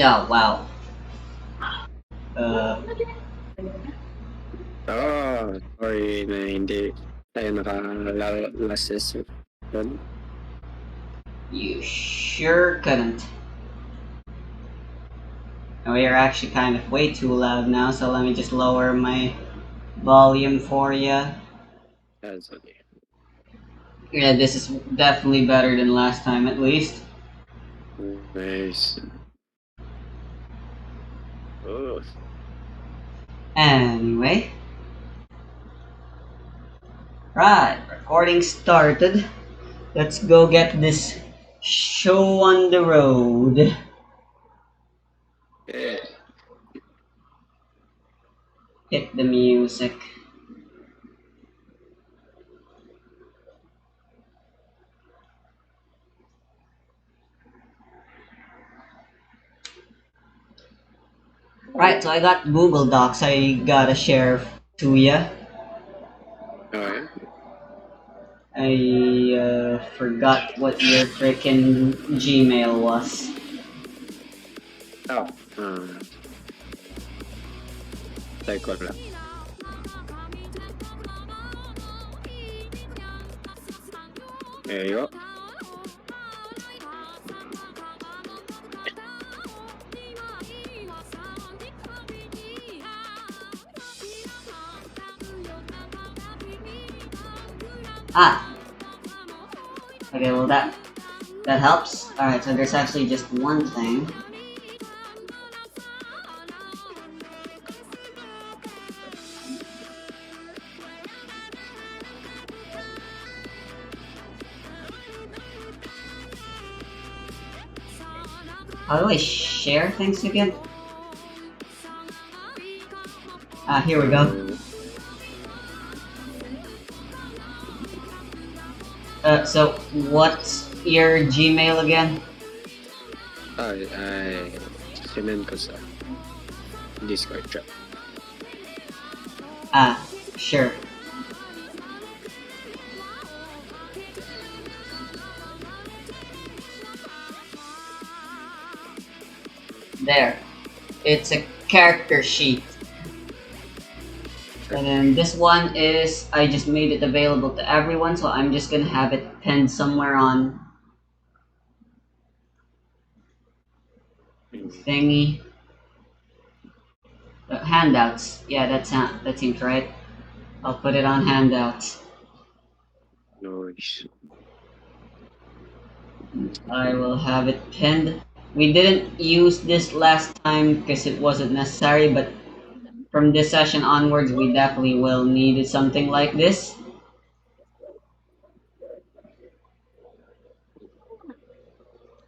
Oh, wow. Uh, Sorry na hindi tayo naka-last session. you sure couldn't. And we are actually kind of way too loud now, so let me just lower my volume for you. That's okay. Yeah, this is definitely better than last time, at least. Nice. Oh. Anyway. Right, recording started. Let's go get this show on the road. Yeah. Hit the music. Right, so I got Google Docs I gotta share to ya. Okay. I forgot what your freaking Gmail was. Oh. Try ko lang. There you go. Ah! Okay, well that helps. Alright, so there's actually just one thing. How do I share things again? Ah, here we go. So what's your Gmail again? Ay, sinend ko sa Discord chat. Ah, sure. There. It's a character sheet. And then this one is, I just made it available to everyone, so I'm just gonna have it pinned somewhere on thingy. Handouts. Yeah, that seems right. I'll put it on handouts. Nice. I will have it pinned. We didn't use this last time because it wasn't necessary, but from this session onwards, we definitely will need something like this.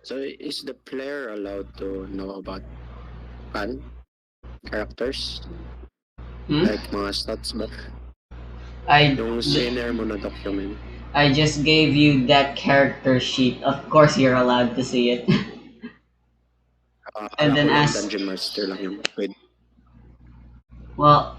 So is the player allowed to know about fan characters? Like mga stats ba? Yung scenario mo na document. I just gave you that character sheet. Of course, you're allowed to see it. And then as Dungeon Master lang yung pwede. well,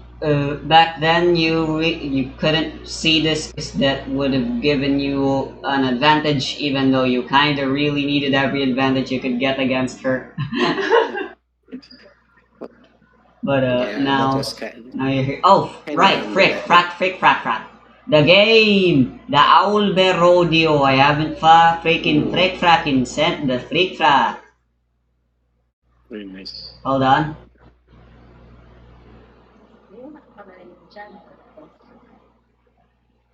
back then you couldn't see this because that would have given you an advantage, even though you kind of really needed every advantage you could get against her. But Yeah, now, that was now you're here. Oh, right, frack. The game, the Owlbear Rodeo. I haven't freaking fracking sent the freak frack. Very nice. Hold on.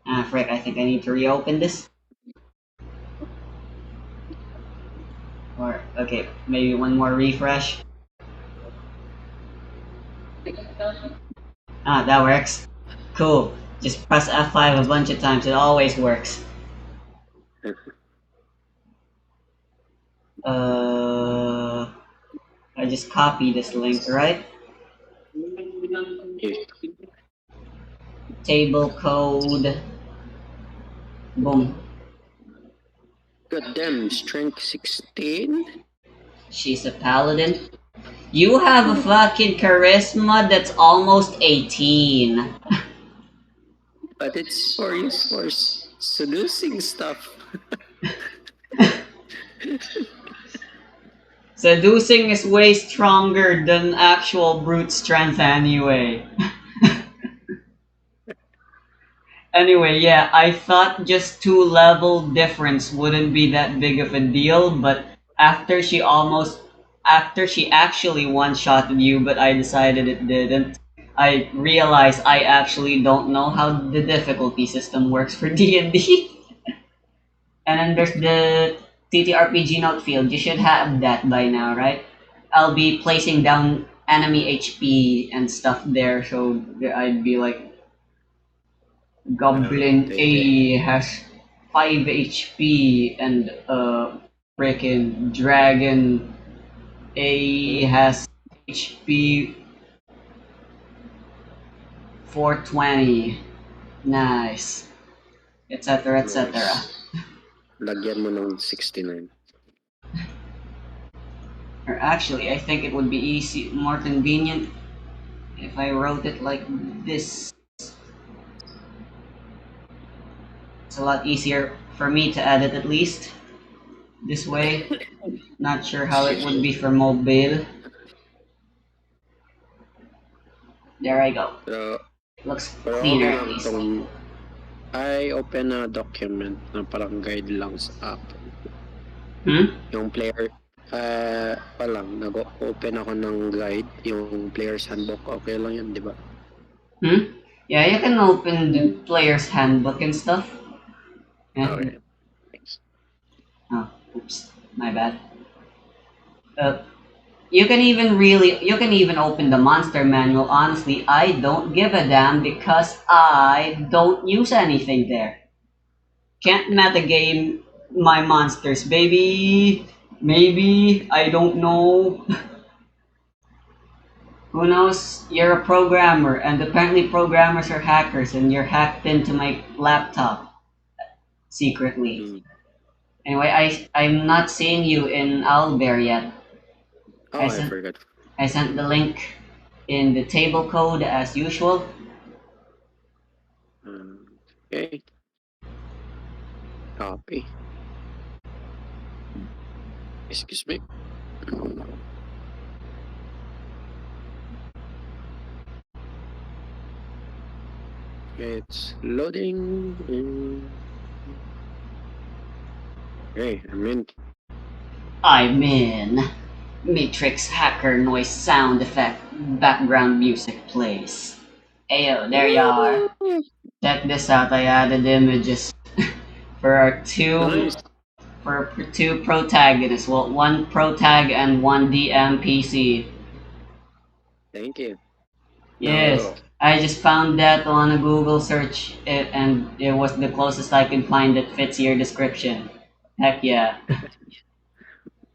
Ah, frick, I think I need to reopen this. Or, okay, maybe one more refresh. Ah, that works. Cool. Just press F5 a bunch of times, it always works. I just copy this link, right? Table code. Boom. Goddamn, strength 16? She's a paladin. You have a fucking charisma that's almost 18. But it's for use for seducing stuff. Seducing is way stronger than actual brute strength anyway. Anyway, yeah, I thought just two level difference wouldn't be that big of a deal, but after she almost after she actually one-shotted you, but I decided it didn't. I realized I actually don't know how the difficulty system works for D&D. And then there's the TTRPG note field. You should have that by now, right? I'll be placing down enemy HP and stuff there, so I'd be like, Goblin They A has 5 HP and freaking Dragon A hmm? has HP 420. Nice. Etc. etc. Nice. Lagyan mo ng 69. Or actually, I think it would be more convenient if I wrote it like this. It's a lot easier for me to edit at least this way. Not sure how it Excuse would me. be for mobile. There I go. Pero, Looks pero cleaner okay at lang least. tong I open a document na parang guide lang sa app. Yung player, palang, nag-open ako ng guide, yung player's handbook, okay lang yan, di ba? Yeah, you can open the player's handbook and stuff. Yeah. Okay. Thanks. Oh, oops, my bad. Uh, you can even open the monster manual. Honestly, I don't give a damn because I don't use anything there. Can't metagame my monsters, baby. Maybe, I don't know. Who knows? You're a programmer, and apparently programmers are hackers, and you're hacked into my laptop secretly. Mm. Anyway, I'm not seeing you in Owlbear yet. Oh, I I sent forgot. I sent the link in the table code as usual. Okay. Copy. Excuse me. It's loading. Okay, I'm in. I'm in. Matrix hacker noise sound effect background music plays. Ayo, there you are. Check this out. I added images for our Nice. two protagonists. Well, one protag and one DMPC. Thank you. Yes, Oh. I just found that on a Google search, and it was the closest I could find that fits your description. Heck yeah.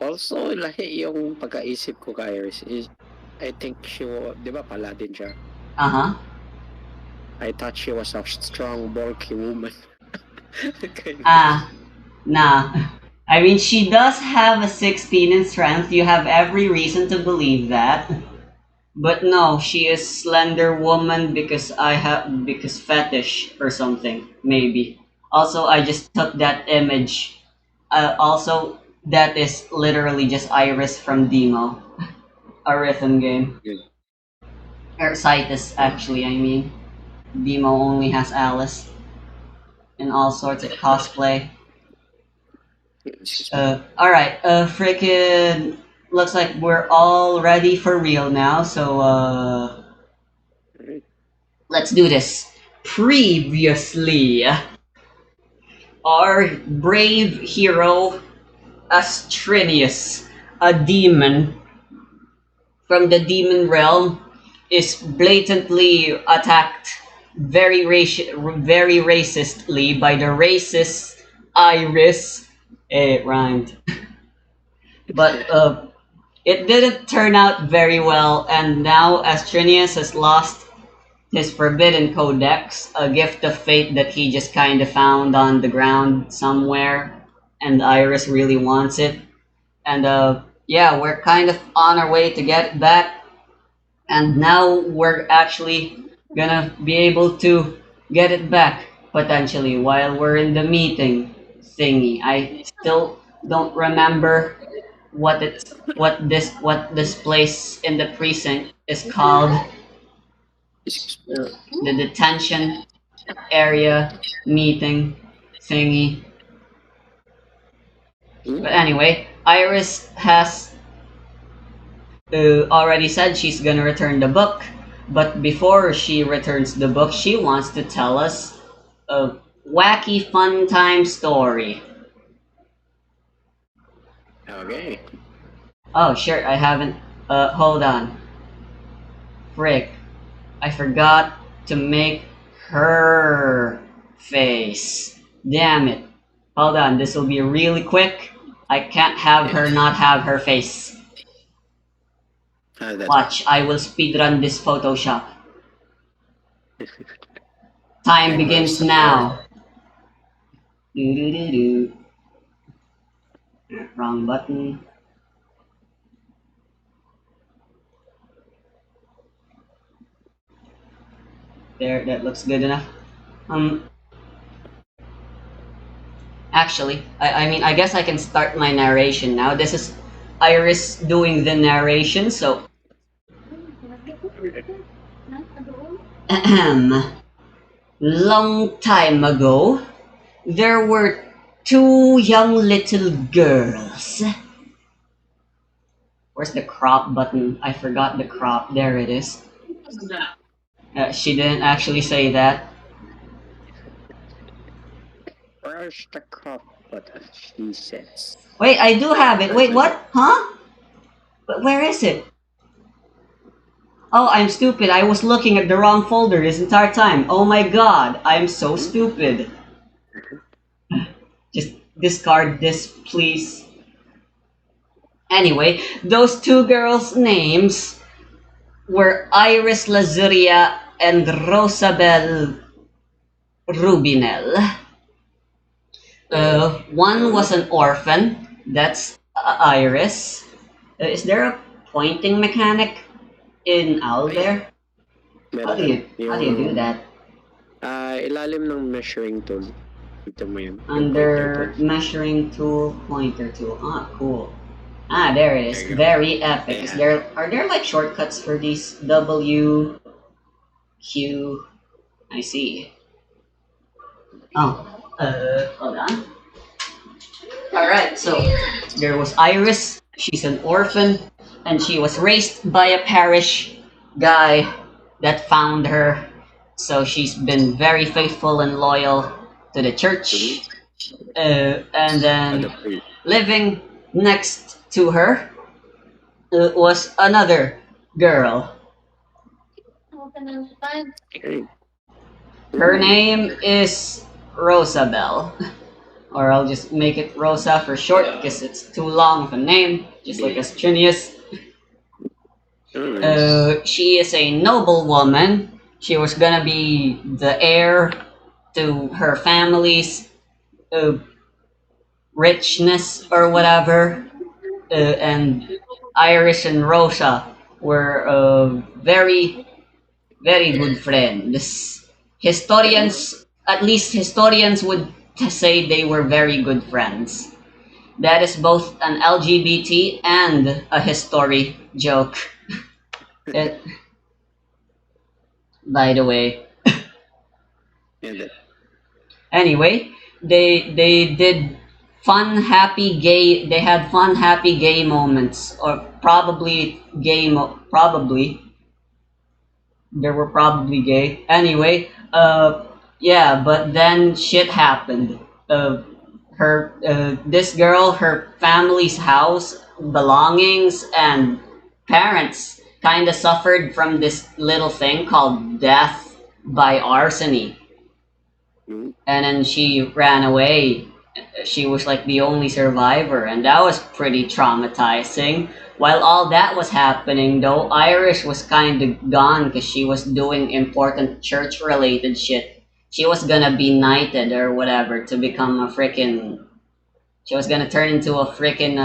Also, lahi yung pagkaisip ko kay Iris is, I think she was, di ba paladin siya? Uh-huh. I thought she was a strong, bulky woman. Nah. I mean, she does have a 16 in strength. You have every reason to believe that. But no, she is slender woman because fetish or something, maybe. Also, I just took that image. Also, that is literally just Iris from Demo, a rhythm game. Or Citus, actually, I mean. Demo only has Alice and all sorts of cosplay. Alright, freaking. Looks like we're all ready for real now, so, let's do this. Previously, our brave hero, Astrinius, a demon from the demon realm, is blatantly attacked very racistly by the racist Iris. It rhymed. But it didn't turn out very well, and now Astrinius has lost his Forbidden Codex, a gift of fate that he just kind of found on the ground somewhere, and Iris really wants it. And yeah, we're kind of on our way to get it back, and now we're actually gonna be able to get it back potentially while we're in the meeting thingy. I still don't remember what this place in the precinct is called the detention area meeting thingy. Hmm? But anyway, Iris has already said she's gonna return the book, but before she returns the book, she wants to tell us a wacky fun time story. Okay. Oh, sure, I haven't. Hold on. Frick. I forgot to make her face. Damn it. Hold on, this will be really quick. I can't have her Yes. not have her face. That's fine. Watch, I will speedrun this Photoshop. Time begins Timers start. now. Do. Wrong button. There, that looks good enough. Um, Actually, I mean, I guess I can start my narration now. This is Iris doing the narration, so. Long time ago, there were two young little girls. Where's the crop button? I forgot the crop. There it is. She didn't actually say that. Where's the crop? What she says. Wait, I do have it. That's Wait, a joke. what? Huh? But where is it? Oh, I'm stupid. I was looking at the wrong folder this entire time. Oh my god, I'm so Hmm? stupid. Just discard this, please. Anyway, those two girls' names were Iris Lazuria and Rosabel Rubinel. One was Uh, an orphan. That's Iris. Is there a pointing mechanic in Owl yeah. there? How do Meron. you do that? Ilalim ng measuring tool. Ito mo yun. Yung pointer tool. Under measuring tool, pointer tool. Ah, cool. Ah, there it is. There you go. Very epic. Yeah. Are there like shortcuts for these? W, Q. I see. Oh, hold on. All right. So there was Iris. She's an orphan, and she was raised by a parish guy that found her. So she's been very faithful and loyal to the church. And then living next to her was another girl. Okay. Her name is Rosabelle, or I'll just make it Rosa for short because it's too long of a name, just like Astrinius. Nice. She is a noble woman. She was gonna be the heir to her family's uh, richness or whatever. And Iris and Rosa were very, very good friends. Historians, at least historians, would say they were very good friends. That is both an LGBT and a history joke. It, by the way. And Anyway, they did fun, happy, gay. They had fun, happy, gay moments, or probably there were probably gay. Anyway, yeah, but then shit happened. This girl, her family's house, belongings, and parents kind of suffered from this little thing called death by arsony. And then she ran away. She was like the only survivor, and that was pretty traumatizing. While all that was happening, though, Irish was kind of gone because she was doing important church related shit. She was gonna be knighted or whatever to become a freaking. She was gonna turn into a freaking,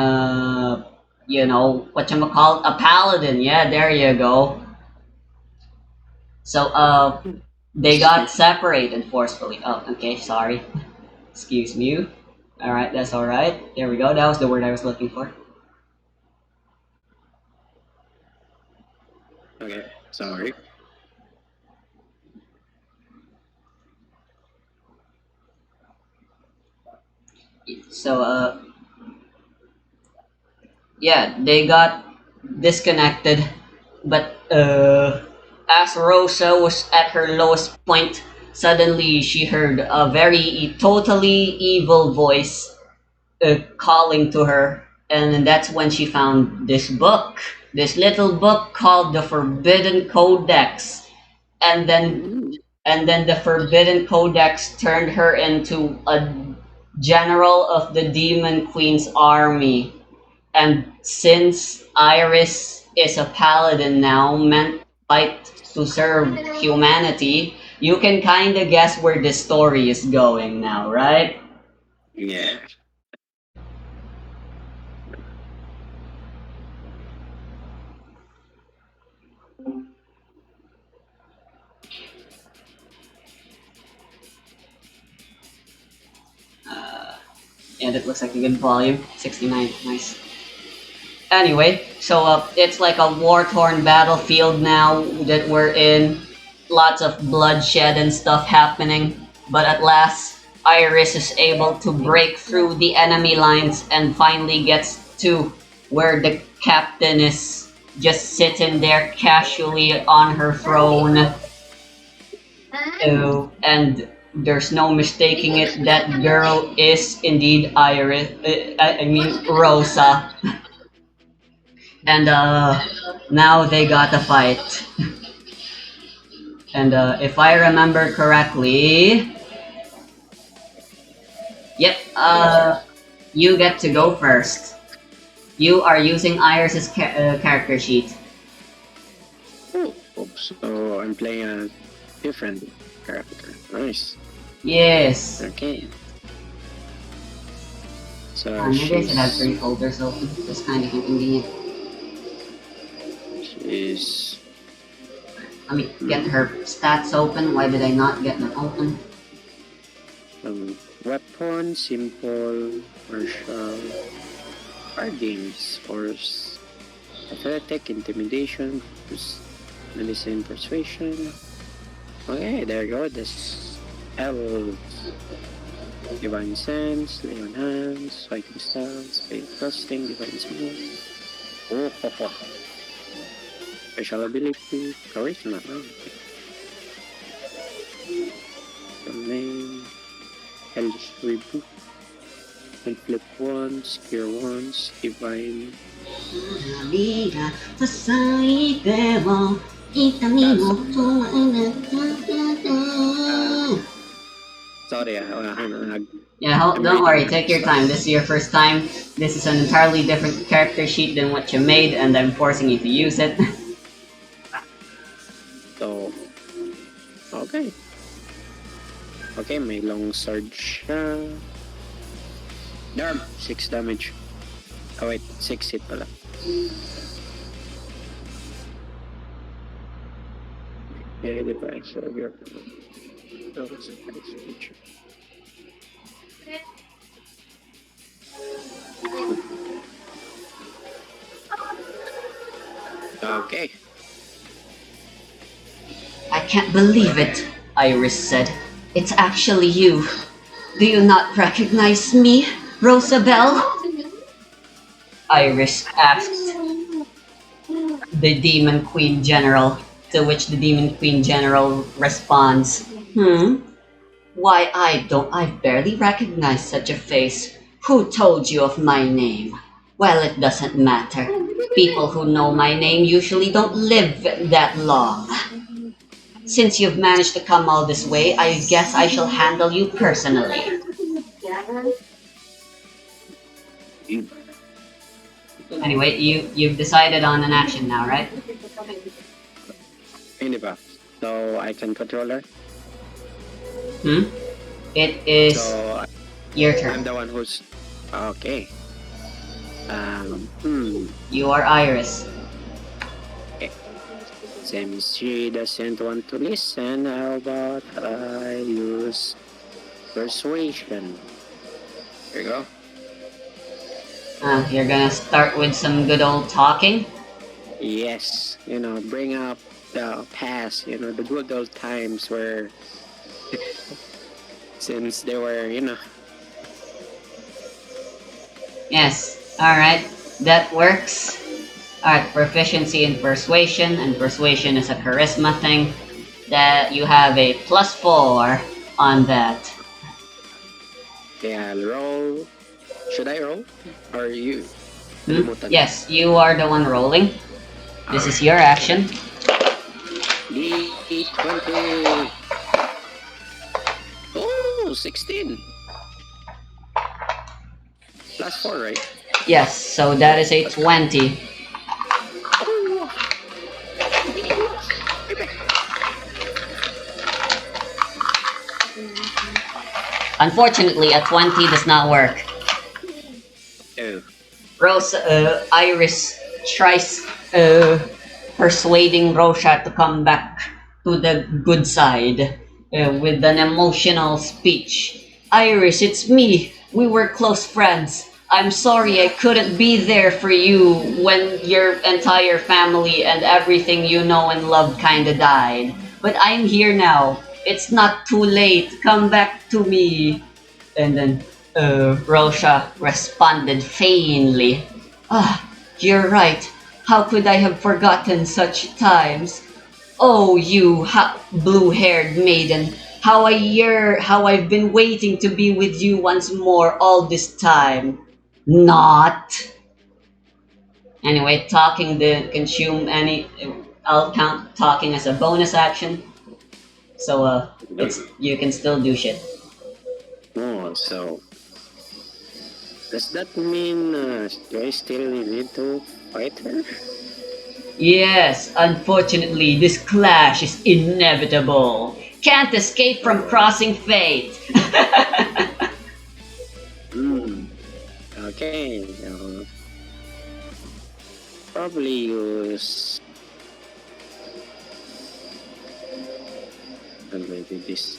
whatchamacallit? A paladin. Yeah, there you go. So, they got separated forcefully. Oh, okay, sorry. Excuse me. Alright, that's alright. There we go. That was the word I was looking for. Okay, sorry. So, yeah, they got disconnected, but as Rosa was at her lowest point, suddenly she heard a very totally evil voice calling to her, and that's when she found this book, this little book called the Forbidden Codex, and then Mm. the Forbidden Codex turned her into a general of the Demon Queen's army. And since Iris is a paladin now, meant to fight to serve humanity, you can kind of guess where this story is going now, right? Yeah. Yeah, that looks like a good volume. 69, nice. Anyway, so it's like a war-torn battlefield now that we're in. Lots of bloodshed and stuff happening. But at last, Iris is able to break through the enemy lines and finally gets to where the captain is just sitting there casually on her throne. And there's no mistaking it. That girl is indeed Iris. I mean Rosa. And now they got a fight. And if I remember correctly, yep, you get to go first. You are using Iris's character sheet. Oh, so I'm playing a different character. Nice. Yes. Okay. So Maybe I should have three she's folders open. That's kind of inconvenient. she's Let me get her stats open. Why did I not get them open? weapon, simple, martial, card games, force, athletic, intimidation, medicine, persuasion. Okay, there you go. This L. Divine Sense, Leon Hands, Fighting Stance, Faith Trusting, Divine Smooth. Oh, ho, ho. Special ability, Charisma. Oh, okay. Domain, Hellish Reboot, and Flip Once, Cure Once, Divine. Sorry, Yeah, I'm don't reading worry. the Take your stuff. time. This is your first time. This is an entirely different character sheet than what you made, and I'm forcing you to use it. So, okay. Okay, may long sword siya. Darm, 6 damage. Oh wait, 6 hit pala. Yeah, di ba? So, you're... Okay. I can't believe it, Iris said. It's actually you. Do you not recognize me, Rosabelle? Iris asked the Demon Queen General, to which the Demon Queen General responds, Why, I barely recognize such a face. Who told you of my name? Well, it doesn't matter. People who know my name usually don't live that long. Since you've managed to come all this way, I guess I shall handle you personally. Anyway, you've decided on an action now, right? Hindi ba? So, I can control her? It is So, your I'm turn. the one who's... Okay. You are Iris. Okay. Since she doesn't want to listen, how about I use persuasion? Here you go. You're gonna start with some good old talking. Yes, bring up the past, the good old times where, since they were, Yes, alright, that works. Alright, proficiency in persuasion, and persuasion is a charisma thing. That you have a +4 on that. yeah, roll. Should I roll? Or you? Yes, you are the one rolling. This is your action. D20. Oh, 16. +4, right? Yes, so that is a 20. Oh, Unfortunately, a 20 does not work. oh. Iris tries persuading Rosha to come back to the good side with an emotional speech. Iris, it's me. We were close friends. I'm sorry I couldn't be there for you when your entire family and everything you know and love kinda died. But I'm here now. It's not too late. Come back to me. And then Rosha responded faintly. Ah, you're right. How could I have forgotten such times? Oh, you blue-haired maiden, how I've been waiting to be with you once more all this time. Not. Anyway, talking didn't consume any. I'll count talking as a bonus action. So it's you can still do shit. Oh, so does that mean do I still need to fight her? Yes, unfortunately, this clash is inevitable. Can't escape from crossing fate. Hmm. Okay. Probably use maybe this.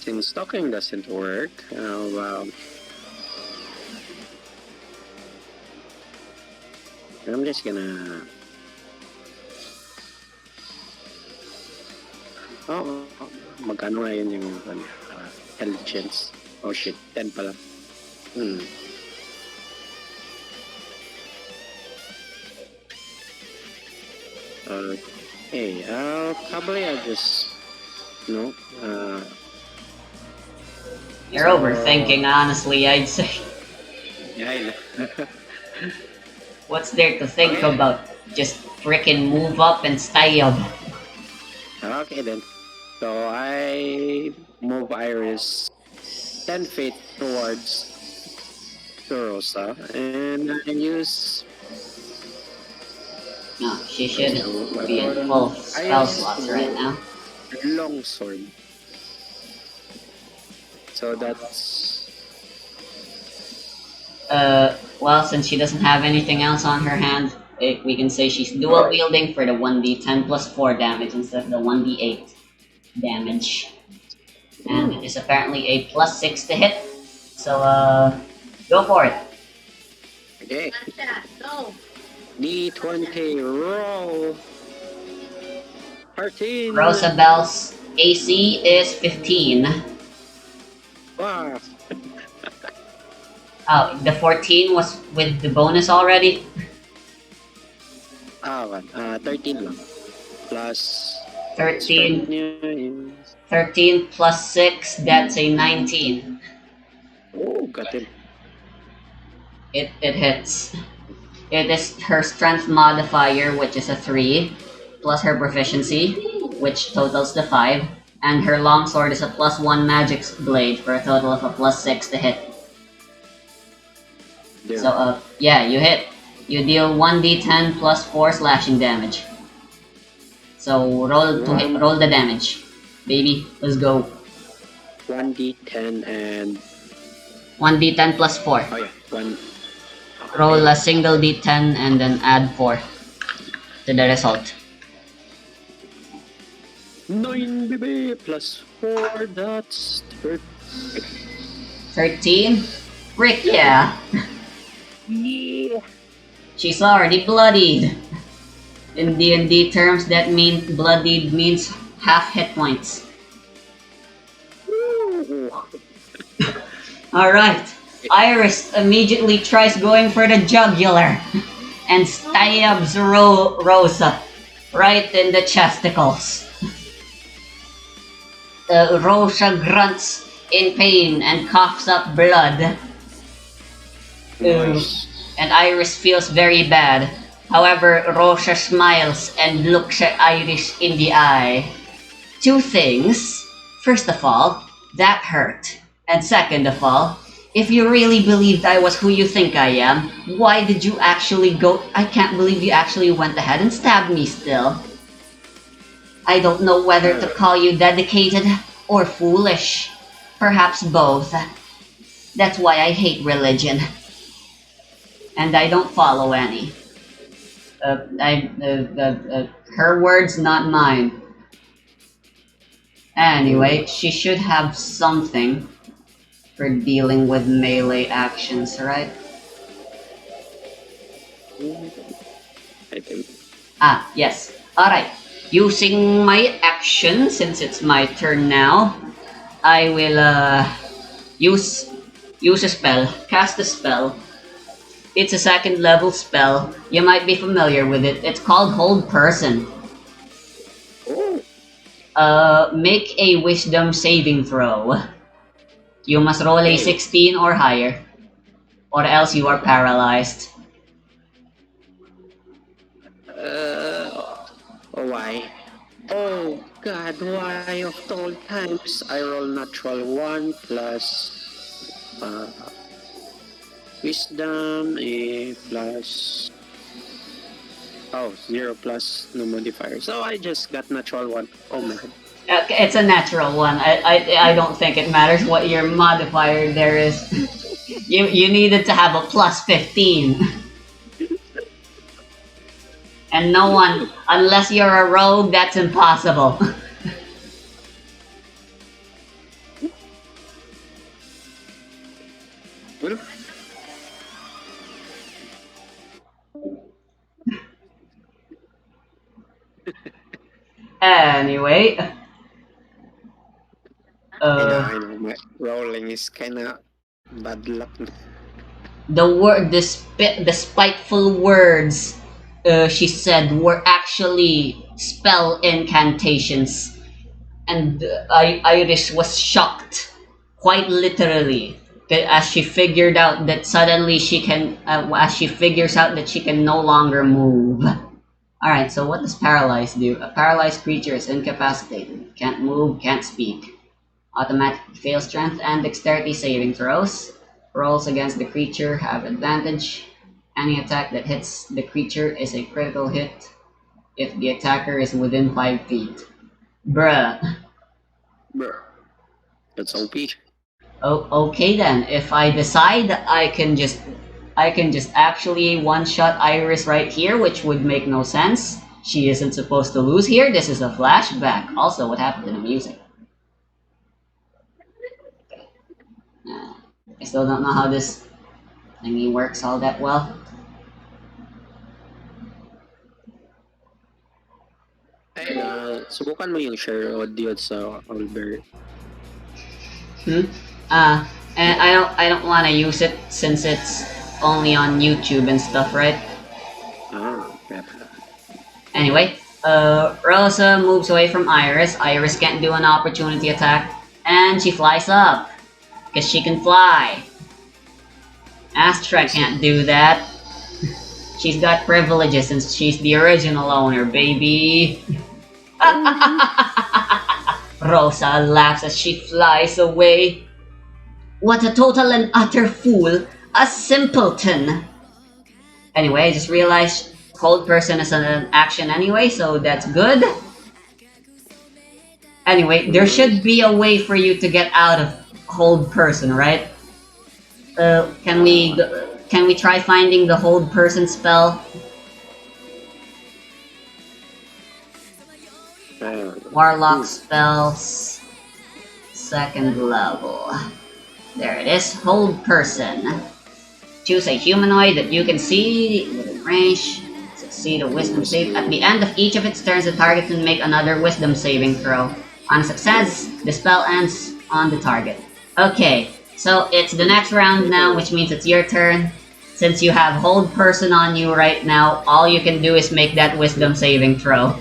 Since talking doesn't work, well, I'm just gonna. Oh, magkano nga yun yung intelligence? Oh shit, 10 pala. Hmm. Hey, probably I'll just, You're overthinking, honestly, I'd say. Yeah, I know. What's there to think about? Just frickin' move up and stab. Okay then. So I move Iris 10 feet towards Rosa and I use. No, she shouldn't be in full spell slots right now. Long sword. So that's. Well, since she doesn't have anything else on her hand, we can say she's dual wielding for the 1d10 plus 4 damage instead of the 1d8 damage. And it is apparently a +6 to hit. So, go for it. Okay. D20 roll. 13. Rosabel's AC is 15. Wow. Oh, the 14 was with the bonus already? 13 lang. Plus 13. 13 plus 6, that's a 19. Oh, got it. It hits. It is her strength modifier, which is a 3, plus her proficiency, which totals to 5, and her longsword is a +1 magic blade for a total of a +6 to hit. Yeah. So, yeah, you hit. You deal 1d10 plus 4 slashing damage. So, roll the damage. Baby, let's go. 1d10 and 1d10 plus 4. Oh yeah, one. Roll a single d10 and then add 4 to the result. 9 baby plus 4, that's 13. 13? Frick yeah. Yeah. She's already bloodied. In D&D terms, that means bloodied means half hit points. Alright. Iris immediately tries going for the jugular and stabs Rosa right in the chesticles. Rosa grunts in pain and coughs up blood. Nice. And Iris feels very bad. However, Rosa smiles and looks at Iris in the eye. Two things. First of all, that hurt. And second of all, if you really believed I was who you think I am, why did you actually go? I can't believe you actually went ahead and stabbed me still. I don't know whether to call you dedicated or foolish. Perhaps both. That's why I hate religion. And I don't follow any. Her words, not mine. Anyway, she should have something for dealing with melee actions, right? I think. Ah, yes. Alright. Using my action, since it's my turn now, I will use a spell, cast a spell. It's a second level spell. You might be familiar with it. It's called Hold Person. Make a wisdom saving throw. You must roll a 16 or higher, or else you are paralyzed. Why? Oh God, why of all times I roll natural 1 plus wisdom plus 0 plus no modifier. So I just got natural 1. Oh man. It's a natural one. I don't think it matters what your modifier there is. You needed to have a plus 15. And no one, unless you're a rogue, that's impossible. Anyway. I know, my rolling is kinda bad luck. The spiteful words she said were actually spell incantations, and Iris was shocked, quite literally, as she figured out that suddenly she can, as she figures out that she can no longer move. All right, so what does paralyzed do? A paralyzed creature is incapacitated, can't move, can't speak. Automatically fail strength and dexterity saving throws. Rolls against the creature have advantage. Any attack that hits the creature is a critical hit if the attacker is within 5 feet. Bruh. That's OP. Oh, okay then. If I decide, I can just actually one-shot Iris right here, which would make no sense. She isn't supposed to lose here. This is a flashback. Also, what happened to the music? I still don't know how this thingy works all that well. Hey, subukan mo yung share audio sa Albert. And I don't want to use it since it's only on YouTube and stuff, right? Yeah. Anyway, Rosa moves away from Iris. Iris can't do an opportunity attack, and she flies up because she can fly. Astra can't do that. She's got privileges since she's the original owner, baby. Rosa laughs as she flies away. What a total and utter fool! A simpleton! Anyway, I just realized Hold Person is an action anyway, so that's good. Anyway, there should be a way for you to get out of Hold Person, right? Can we try finding the Hold Person spell? Warlock spells, second level. There it is, Hold Person. Choose a humanoid that you can see within range. Succeed a wisdom save. At the end of each of its turns, the target can make another wisdom saving throw. On a success, the spell ends on the target. Okay, so it's the next round now, which means it's your turn. Since you have hold person on you right now, all you can do is make that wisdom saving throw.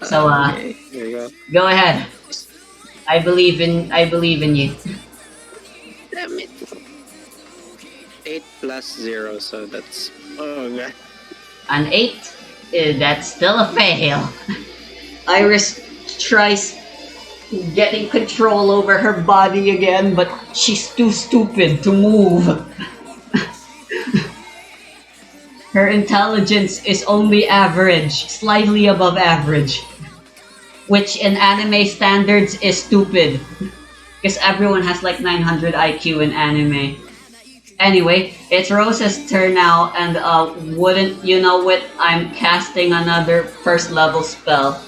So okay, there you go ahead. I believe in you. Damn it. 8 plus 0, so that's... Oh, God. An 8? That's still a fail. Iris tries getting control over her body again, but she's too stupid to move. Her intelligence is only average, slightly above average. Which in anime standards is stupid. Because everyone has like 900 IQ in anime. Anyway, it's Rose's turn now, and wouldn't you know it, I'm casting another first level spell.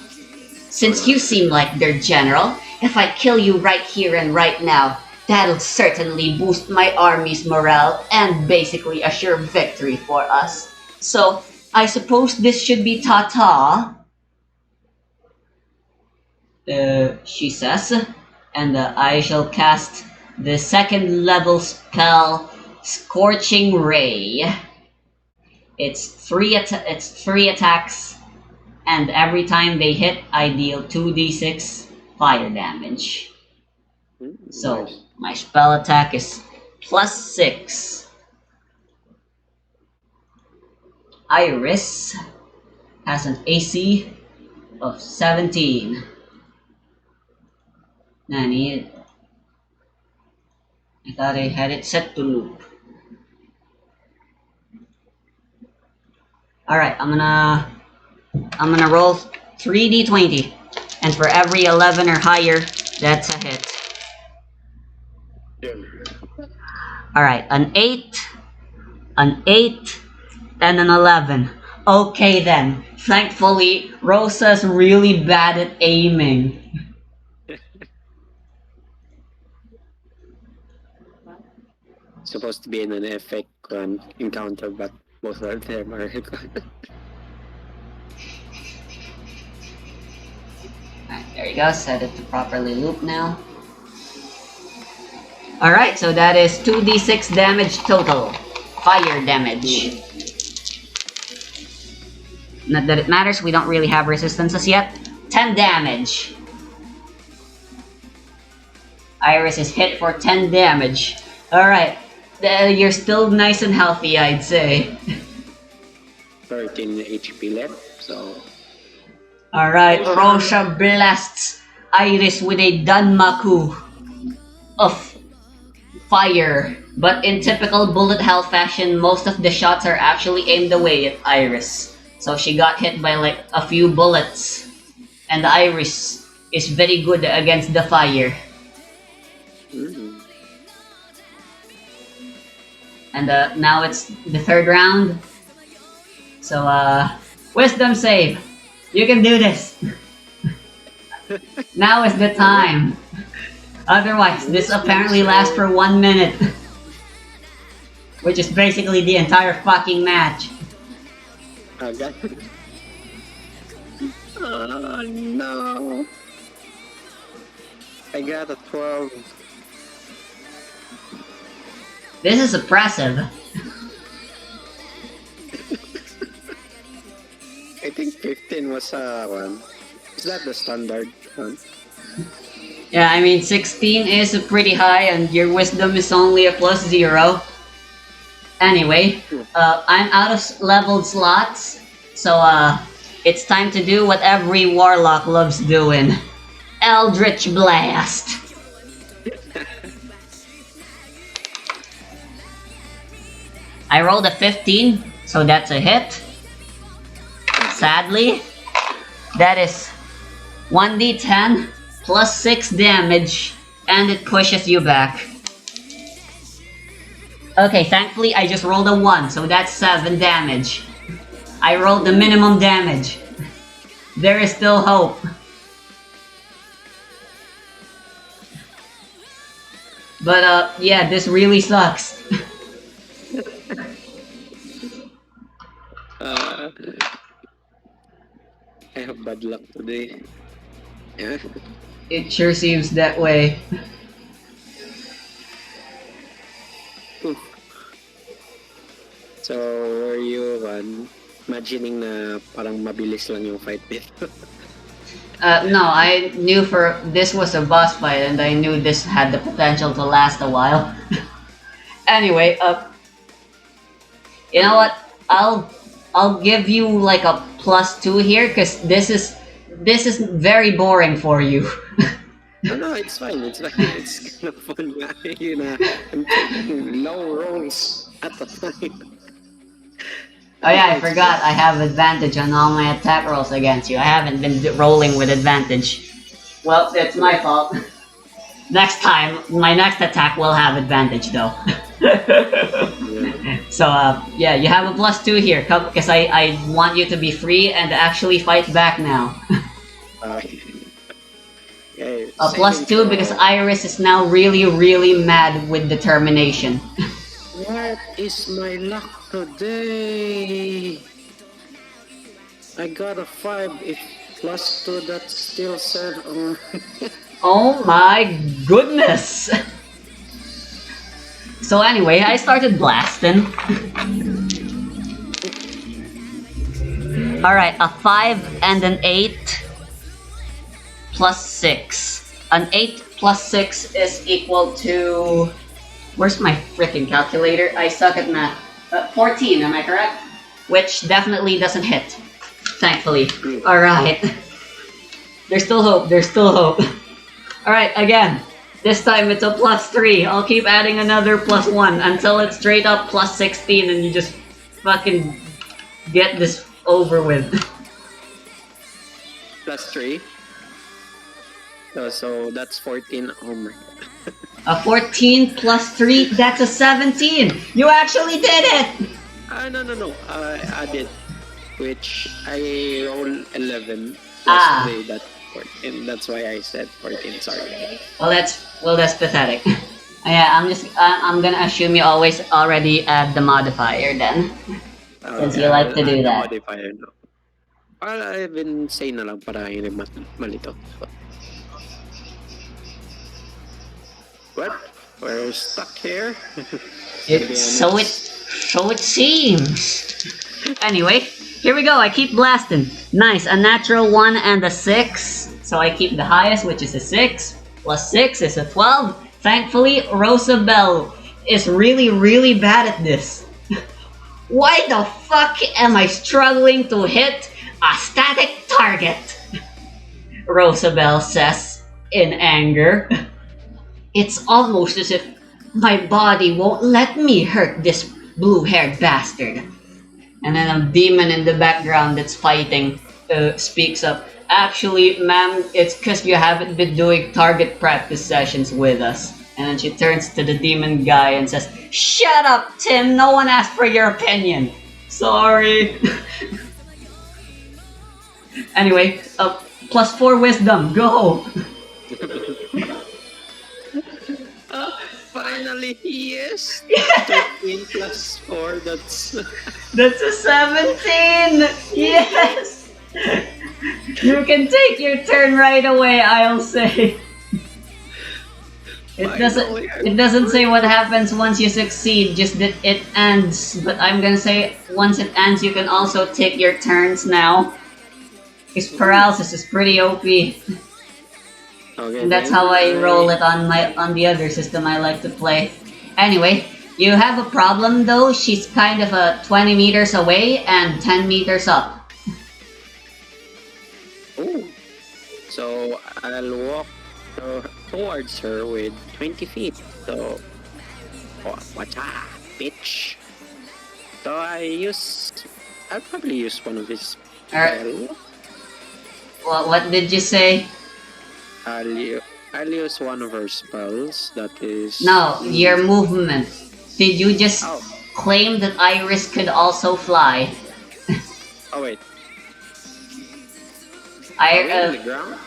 Since you seem like their general, if I kill you right here and right now, that'll certainly boost my army's morale and basically assure victory for us. So, I suppose this should be ta-ta. She says, and I shall cast the second level spell, Scorching Ray. It's three attacks, and every time they hit, I deal 2d6 fire damage. So Nice. my spell attack is +6. Iris has an AC of 17. Nani? I thought I had it set to loop. Alright, I'm gonna roll 3d20. And for every 11 or higher, that's a hit. Alright, an 8, and an 11. Okay then. Thankfully, Rosa's really bad at aiming. Supposed to be in an epic encounter, but most of them are... Alright, there you go. Set it to properly loop now. Alright, so that is 2d6 damage total. Fire damage. Not that it matters, we don't really have resistances yet. 10 damage. Iris is hit for 10 damage. Alright, you're still nice and healthy, I'd say. 13 HP left, so... Alright, Rosa blasts Iris with a Danmaku of fire. But in typical bullet hell fashion, most of the shots are actually aimed away at Iris. So she got hit by like a few bullets. And Iris is very good against the fire. And now it's the third round. So wisdom save. You can do this. Now is the time. Otherwise, this apparently lasts for 1 minute. Which is basically the entire fucking match. Okay. Oh no. I got a 12. This is impressive. I think 15 was one. Is that the standard one? Yeah, I mean 16 is pretty high and your wisdom is only a +0. Anyway, I'm out of leveled slots, so it's time to do what every warlock loves doing. Eldritch Blast! I rolled a 15, so that's a hit. Sadly, that is 1d10 plus 6 damage, and it pushes you back. Okay, thankfully I just rolled a 1, so that's 7 damage. I rolled the minimum damage. There is still hope. But yeah, this really sucks. I have bad luck today. Yeah. It sure seems that way. So, were you imagining na parang mabilis lang yung fight dito? No, I knew for this was a boss fight, and I knew this had the potential to last a while. Anyway, you know what? I'll give you like a +2 here, because this is very boring for you. No, it's fine. It's fine. It's kind of fun. You know, I'm taking low rolls at the time. Oh yeah, I forgot. I have advantage on all my attack rolls against you. I haven't been rolling with advantage. Well, it's my fault. Next time, my next attack will have advantage though. Yeah. So yeah, you have a +2 here, because I want you to be free and actually fight back now. Yeah, A +2 because Iris is now really, really mad with determination. What is my luck today? I got a 5. If +2, that's still 7. Oh my goodness! So anyway, I started blasting. Alright, a 5 and an 8 +6. An 8 +6 is equal to... Where's my freaking calculator? I suck at math. 14, am I correct? Which definitely doesn't hit. Thankfully. Alright. There's still hope, there's still hope. Alright, again. This time it's a +3. I'll keep adding another +1 until it's straight up +16 and you just fucking get this over with. +3. So that's 14. Oh my god. A 14 +3, that's a 17! You actually did it! No. I did. Which I roll 11. Ah. That's 14. That's why I said 14, sorry. Well, that's pathetic. Yeah, I'm gonna assume you always already add the modifier then. Since you like to do that. Modifier, no. Well, I've been saying na lang para hindi malito. What? We're stuck here? So it seems. Anyway, here we go. I keep blasting. Nice, a natural 1 and a 6. So I keep the highest, which is a 6. +6 is a 12. Thankfully, Rosabelle is really, really bad at this. Why the fuck am I struggling to hit a static target? Rosabelle says in anger. It's almost as if my body won't let me hurt this blue-haired bastard. And then a demon in the background that's fighting speaks up. Actually, ma'am, it's because you haven't been doing target practice sessions with us. And then she turns to the demon guy and says, "Shut up, Tim! No one asked for your opinion!" Sorry. Anyway, +4 wisdom, go! Finally, yes! 13 +4, that's a 17! Yes! You can take your turn right away, I'll say. It doesn't say what happens once you succeed, just that it ends. But I'm gonna say once it ends, you can also take your turns now. Because paralysis is pretty OP. Okay, and that's how I roll it on the other system I like to play. Anyway, you have a problem though. She's kind of 20 meters away and 10 meters up. Ooh. So I'll walk towards her with 20 feet. So, watch out, bitch. So I'll probably use one of his spells. Well, what did you say? I'll use one of her spells, that is... No, your movement. Did you just claim that Iris could also fly? Oh, wait. On the ground?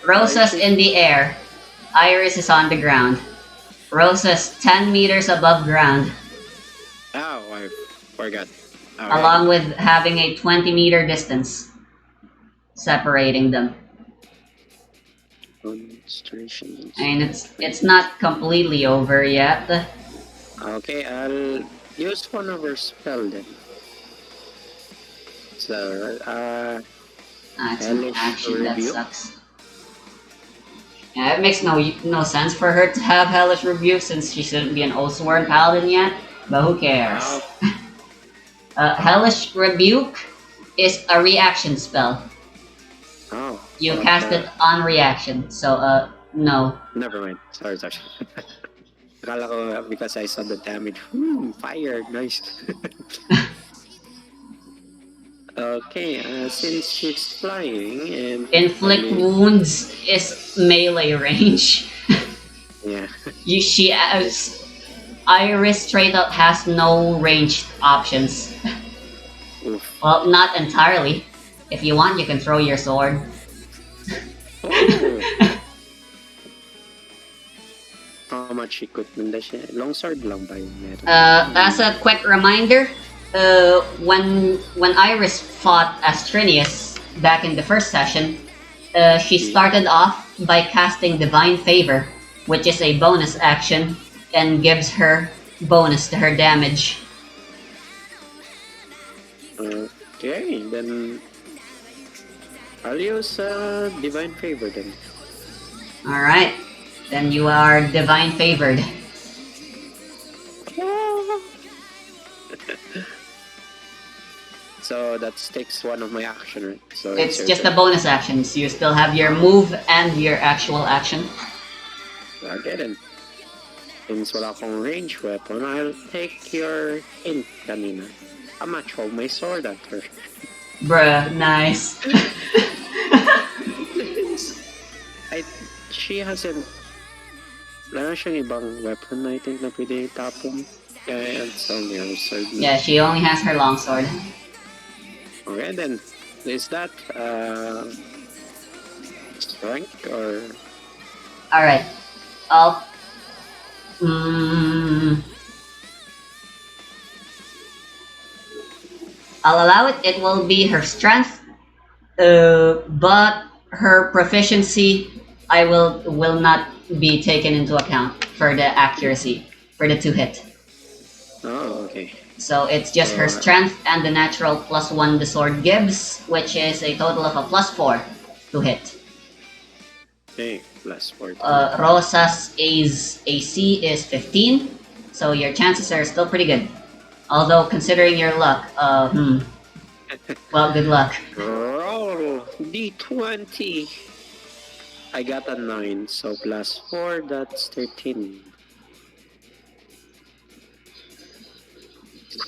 Rosa's in the air. Iris is on the ground. Rosa's 10 meters above ground. Oh, I forgot. Along with having a 20-meter distance separating them. Demonstration. I mean, it's not completely over yet. Okay, I'll use one of her spell then. So, It's an Hellish action, that Rebuke. sucks. Yeah, it makes no sense for her to have Hellish Rebuke since she shouldn't be an Oathsworn Paladin yet, but who cares? Hellish Rebuke is a reaction spell. Oh. You cast it on reaction, so no. Never mind. Sorry. Akala ko because I saw the damage. Fire, nice. Okay, since she's flying and inflict wounds is melee range. Yeah. She Iris straight up has no ranged options. Oof. Well, not entirely. If you want, you can throw your sword. Oh. How much equipment does she? Longsword lang ba yung meron? As a quick reminder, when Iris fought Astrinius back in the first session, she started off by casting Divine Favor, which is a bonus action and gives her bonus to her damage. Okay, then I'll use Divine Favor then. Alright, then you are Divine Favored. So that takes one of my action, right? So it's just a bonus action, so you still have your move and your actual action. Okay then. Since wala akong range weapon, I'll take your hint kanina. I'ma throw my sword at her. Bruh, nice. She hasn't... Wala siyang ibang weapon I think na pwede itapon. Kaya it's only her sword. Yeah, she only has her longsword. Okay then, is that strength or? Alright, I'll allow it. It will be her strength, but her proficiency I will not be taken into account for the accuracy for the 2-hit. Oh, okay. So it's just her strength and the natural +1 the sword gives, which is a total of a +4 to hit. Okay, +4. Rosa's AC is 15, so your chances are still pretty good. Although considering your luck, well, good luck. Roll D20. I got a 9, so +4, that's 13. Is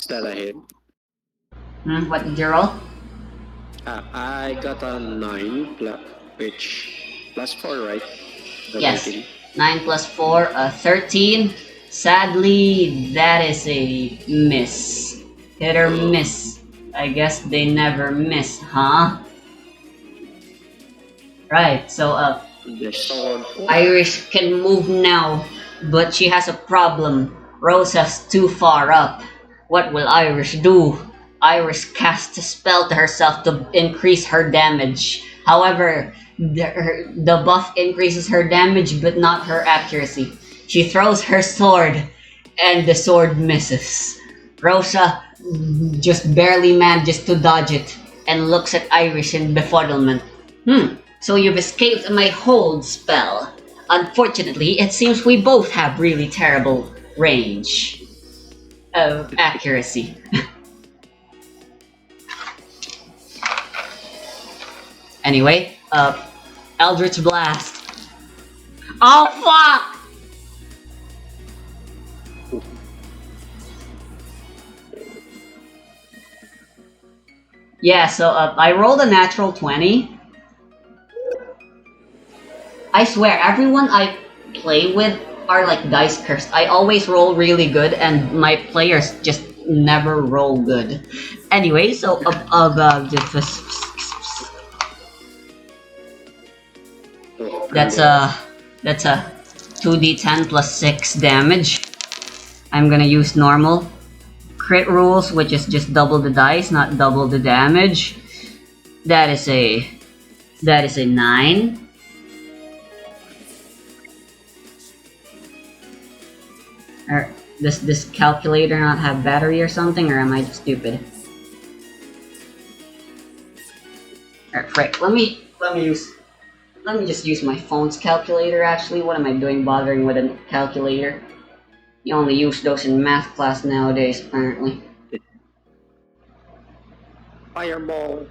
that a hit? What did you roll? I got a 9, which +4, right? Yes. 9 + 4, 13. Sadly, that is a miss. Hit or miss. I guess they never miss, huh? Right, so Irish can move now, but she has a problem. Rosa's too far up. What will Irish do? Irish casts a spell to herself to increase her damage. However, the buff increases her damage but not her accuracy. She throws her sword and the sword misses. Rosa just barely manages to dodge it and looks at Irish in befuddlement. So you've escaped my hold spell. Unfortunately, it seems we both have really terrible range of accuracy. Anyway, Eldritch Blast. Oh fuck! Yeah, so I rolled a natural 20. I swear, everyone I play with are like dice cursed. I always roll really good, and my players just never roll good. Anyway, so And That's a 2d10 plus 6 damage. I'm gonna use normal crit rules, which is just double the dice, not double the damage. That is a 9. Or does this calculator not have battery or something, or am I just stupid? Alright, frick. Let me just use my phone's calculator. Actually, what am I doing bothering with a calculator? You only use those in math class nowadays, apparently. fireball.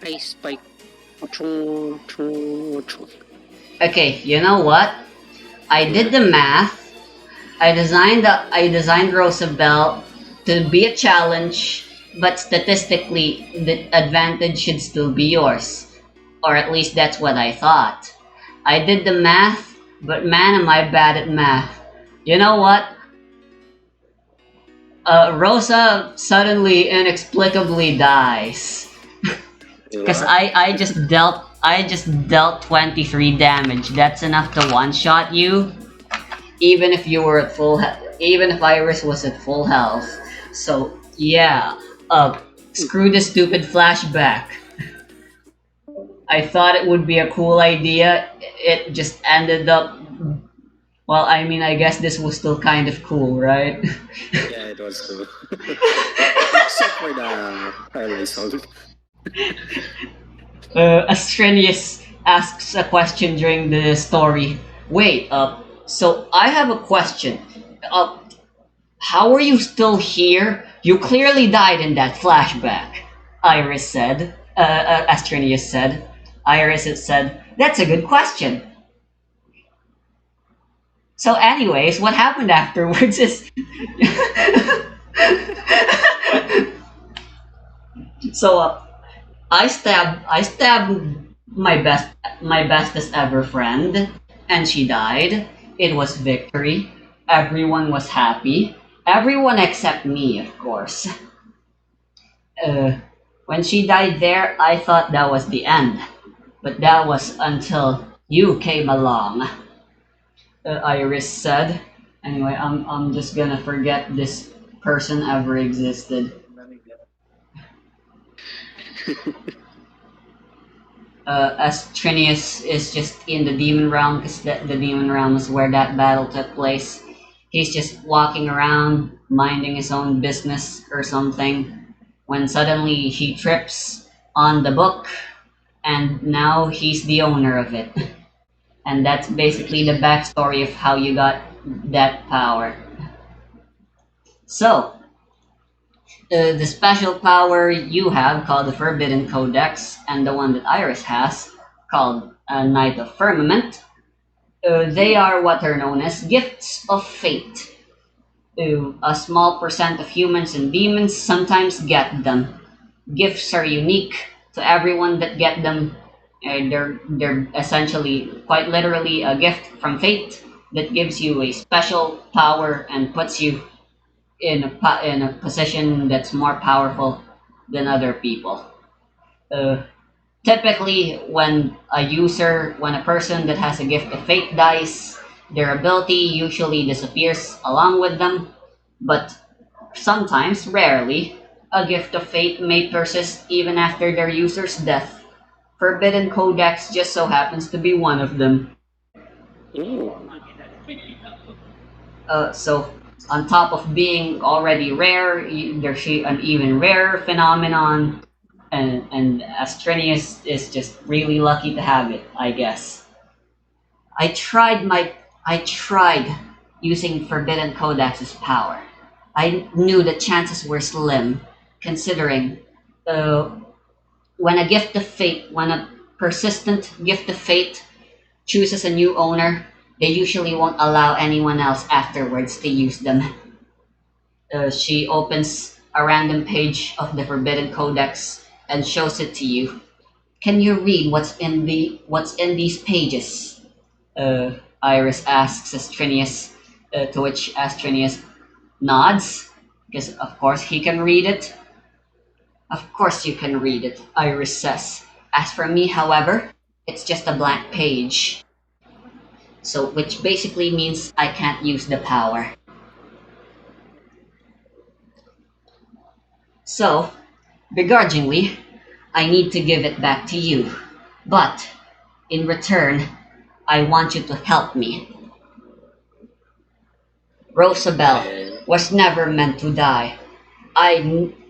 Ice spike. Okay, you know what? I did the math. I designed Rosabelle to be a challenge, but statistically the advantage should still be yours. Or at least that's what I thought. I did the math, but man am I bad at math. You know what? Rosa suddenly inexplicably dies. Because I just dealt 23 damage. That's enough to one shot you, even if you were at even if Iris was at full health. So yeah, screw this stupid flashback. I thought it would be a cool idea. It just ended up. Well, I mean, I guess this was still kind of cool, right? Yeah, it was cool. Except for the highlight song. Astrenius asks a question during the story. Wait, so I have a question. How are you still here? You clearly died in that flashback, Iris said. Astrenius said. Iris said, that's a good question. So anyways, what happened afterwards is... So, I stabbed my bestest ever friend, and she died. It was victory. Everyone was happy. Everyone except me, of course. When she died there, I thought that was the end. But that was until you came along, Iris said. Anyway, I'm just gonna forget this person ever existed. As Trinius is just in the demon realm, because the demon realm is where that battle took place. He's just walking around, minding his own business or something, when suddenly he trips on the book, and now he's the owner of it. And that's basically the backstory of how you got that power. So, the special power you have called the Forbidden Codex, and the one that Iris has called Knight of Firmament, they are what are known as gifts of fate. A small percent of humans and demons sometimes get them. Gifts are unique to everyone that get them. They're essentially, quite literally, a gift from fate that gives you a special power and puts you in a position that's more powerful than other people. Uh, Typically, when a person that has a gift of fate dies, their ability usually disappears along with them, but sometimes, rarely, a gift of fate may persist even after their user's death. Forbidden Codex just so happens to be one of them. So, on top of being already rare, there's an even rarer phenomenon, and Astrenius is just really lucky to have it, I guess. I tried using Forbidden Codex's power. I knew the chances were slim, considering uh, when a persistent gift of fate chooses a new owner, they usually won't allow anyone else afterwards to use them. She opens a random page of the Forbidden Codex and shows it to you. Can you read what's in these pages? Iris asks Astrinius. To which Astronius nods, because of course he can read it. Of course you can read it, Iris says. As for me, however, it's just a blank page. So, which basically means I can't use the power. So, begrudgingly, I need to give it back to you. But, in return, I want you to help me. Rosabelle Uh, was never meant to die.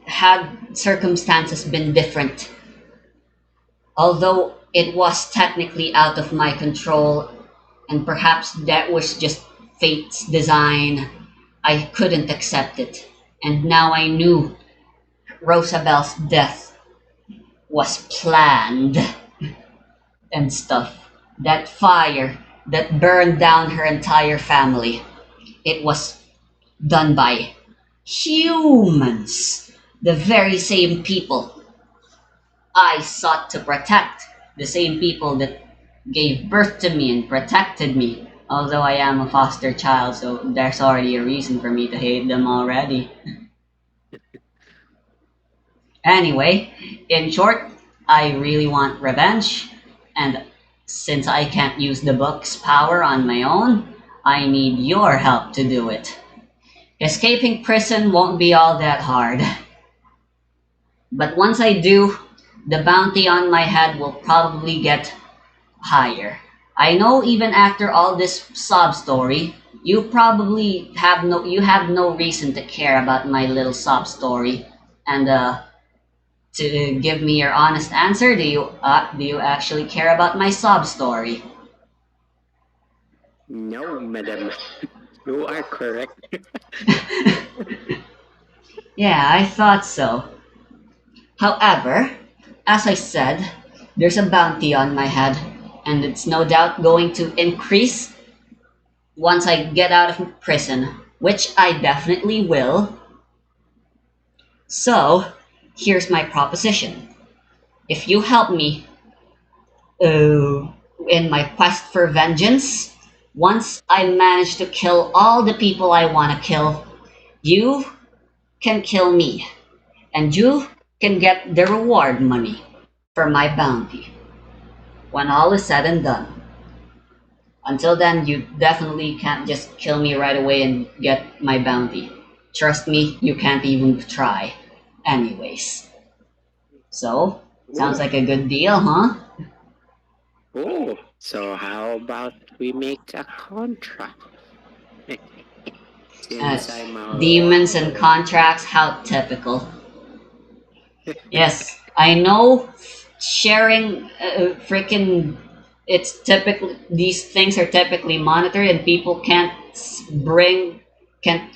Had circumstances been different, although it was technically out of my control, and perhaps that was just fate's design, I couldn't accept it. And now I knew Rosabelle's death was planned and stuff. That fire that burned down her entire family, it was done by humans, the very same people I sought to protect, the same people that gave birth to me and protected me. Although I am a foster child, so there's already a reason for me to hate them already. Anyway, in short, I really want revenge, and since I can't use the book's power on my own, I need your help to do it. Escaping prison won't be all that hard. But once I do, the bounty on my head will probably get higher. I know even after all this sob story, you have no reason to care about my little sob story. And to give me your honest answer, do you actually care about my sob story? no, madam. You are correct. Yeah, I thought so. However, as I said, there's a bounty on my head, and it's no doubt going to increase once I get out of prison, which I definitely will. So, here's my proposition. If you help me uh, in my quest for vengeance, once I manage to kill all the people I want to kill, you can kill me, and you can get the reward money for my bounty when all is said and done. Until then, you definitely can't just kill me right away and get my bounty. Trust me, you can't even try. Anyways. So, sounds Oh, like a good deal, huh? oh. So how about we make a contract? Uh, Since I'm a Demons and liar. contracts, how typical. Yes, I know sharing freaking it's typically these things are typically monitored and people can't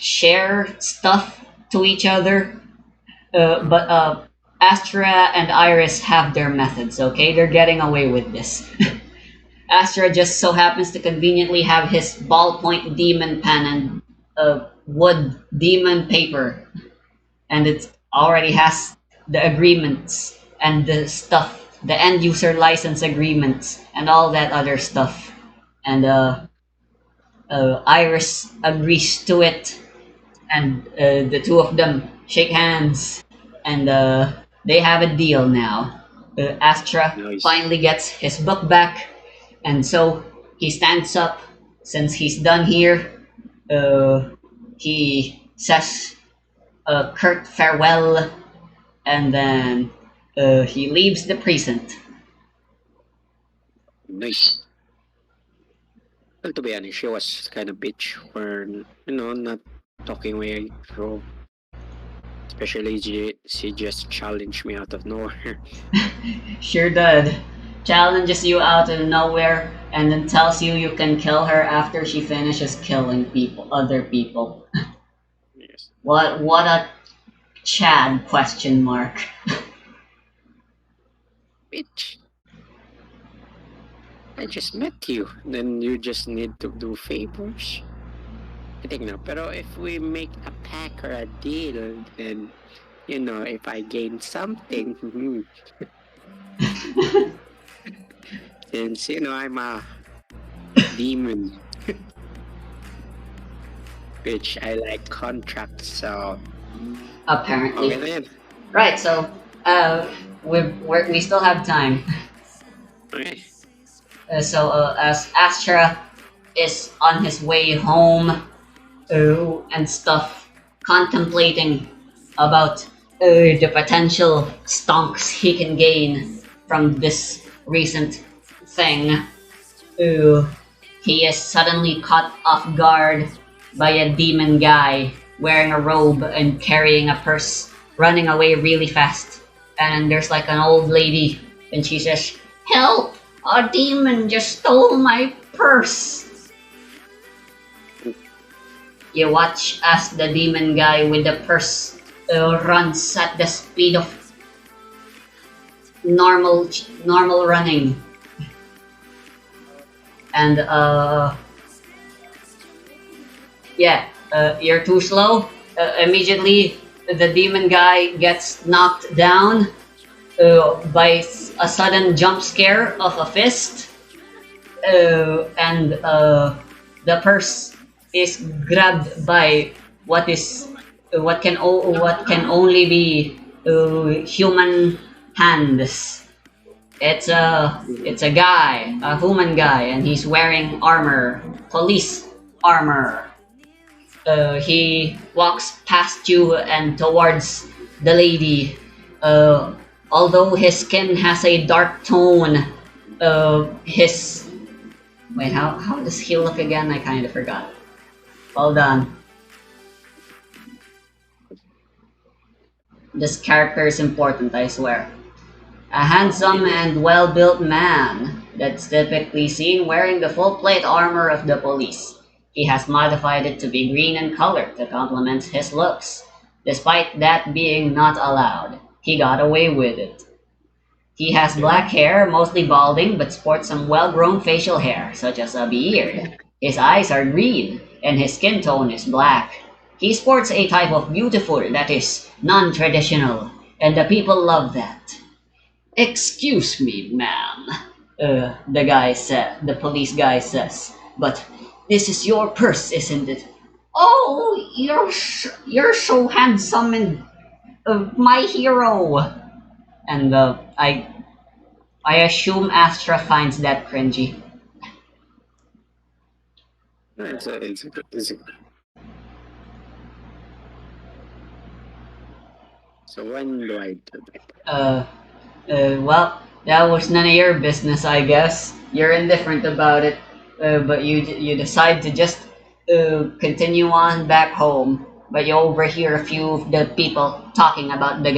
share stuff to each other. But Astra and Iris have their methods, okay? They're getting away with this. Astra just so happens to conveniently have his ballpoint demon pen and wood demon paper, and it already has the agreements and the stuff, the end user license agreements, and all that other stuff. And Iris agrees to it, and the two of them shake hands, and they have a deal now. Astra Nice. finally gets his book back, and so he stands up. Since he's done here, he says a curt farewell, and then he leaves the precinct. Nice. Well, to be honest, she was kind of bitch for, not talking way through. Especially she just challenged me out of nowhere. Sure did. Challenges you out of nowhere and then tells you you can kill her after she finishes killing other people. Yes. What a Chad question mark. Bitch, I just met you. Then you just need to do favors. I think no. Pero if we make a pact or a deal, then, if I gain something, since, I'm a demon. which I like contracts. So Apparently. okay then. Right. So, we still have time. Okay. As Astra is on his way home, and stuff, contemplating about the potential stonks he can gain from this recent thing, he is suddenly caught off guard by a demon guy wearing a robe and carrying a purse, running away really fast. And there's like an old lady, and she says, "Help! A demon just stole my purse." You watch as the demon guy with the purse runs at the speed of normal running, and yeah, you're too slow. Immediately, the demon guy gets knocked down by a sudden jump scare of a fist, and the purse is grabbed by what can only be human hands. It's a guy, a human guy, and he's wearing armor, police armor. He walks past you and towards the lady. Uh, Although his skin has a dark tone, his wait, how does he look again? I kind of forgot. Hold on. This character is important, I swear. A handsome and well-built man that's typically seen wearing the full plate armor of the police. He has modified it to be green in color to complement his looks. Despite that being not allowed, he got away with it. He has black hair, mostly balding, but sports some well-grown facial hair, such as a beard. His eyes are green, and his skin tone is black. He sports a type of beautiful that is non-traditional, and the people love that. "Excuse me, ma'am," the police guy says, "but this is your purse, isn't it?" "Oh, you're so handsome and my hero." And I assume Astra finds that cringy. It's a So when do I do that? Well, that was none of your business, I guess. You're indifferent about it, but you decide to just continue on back home. But you overhear a few of the people talking about the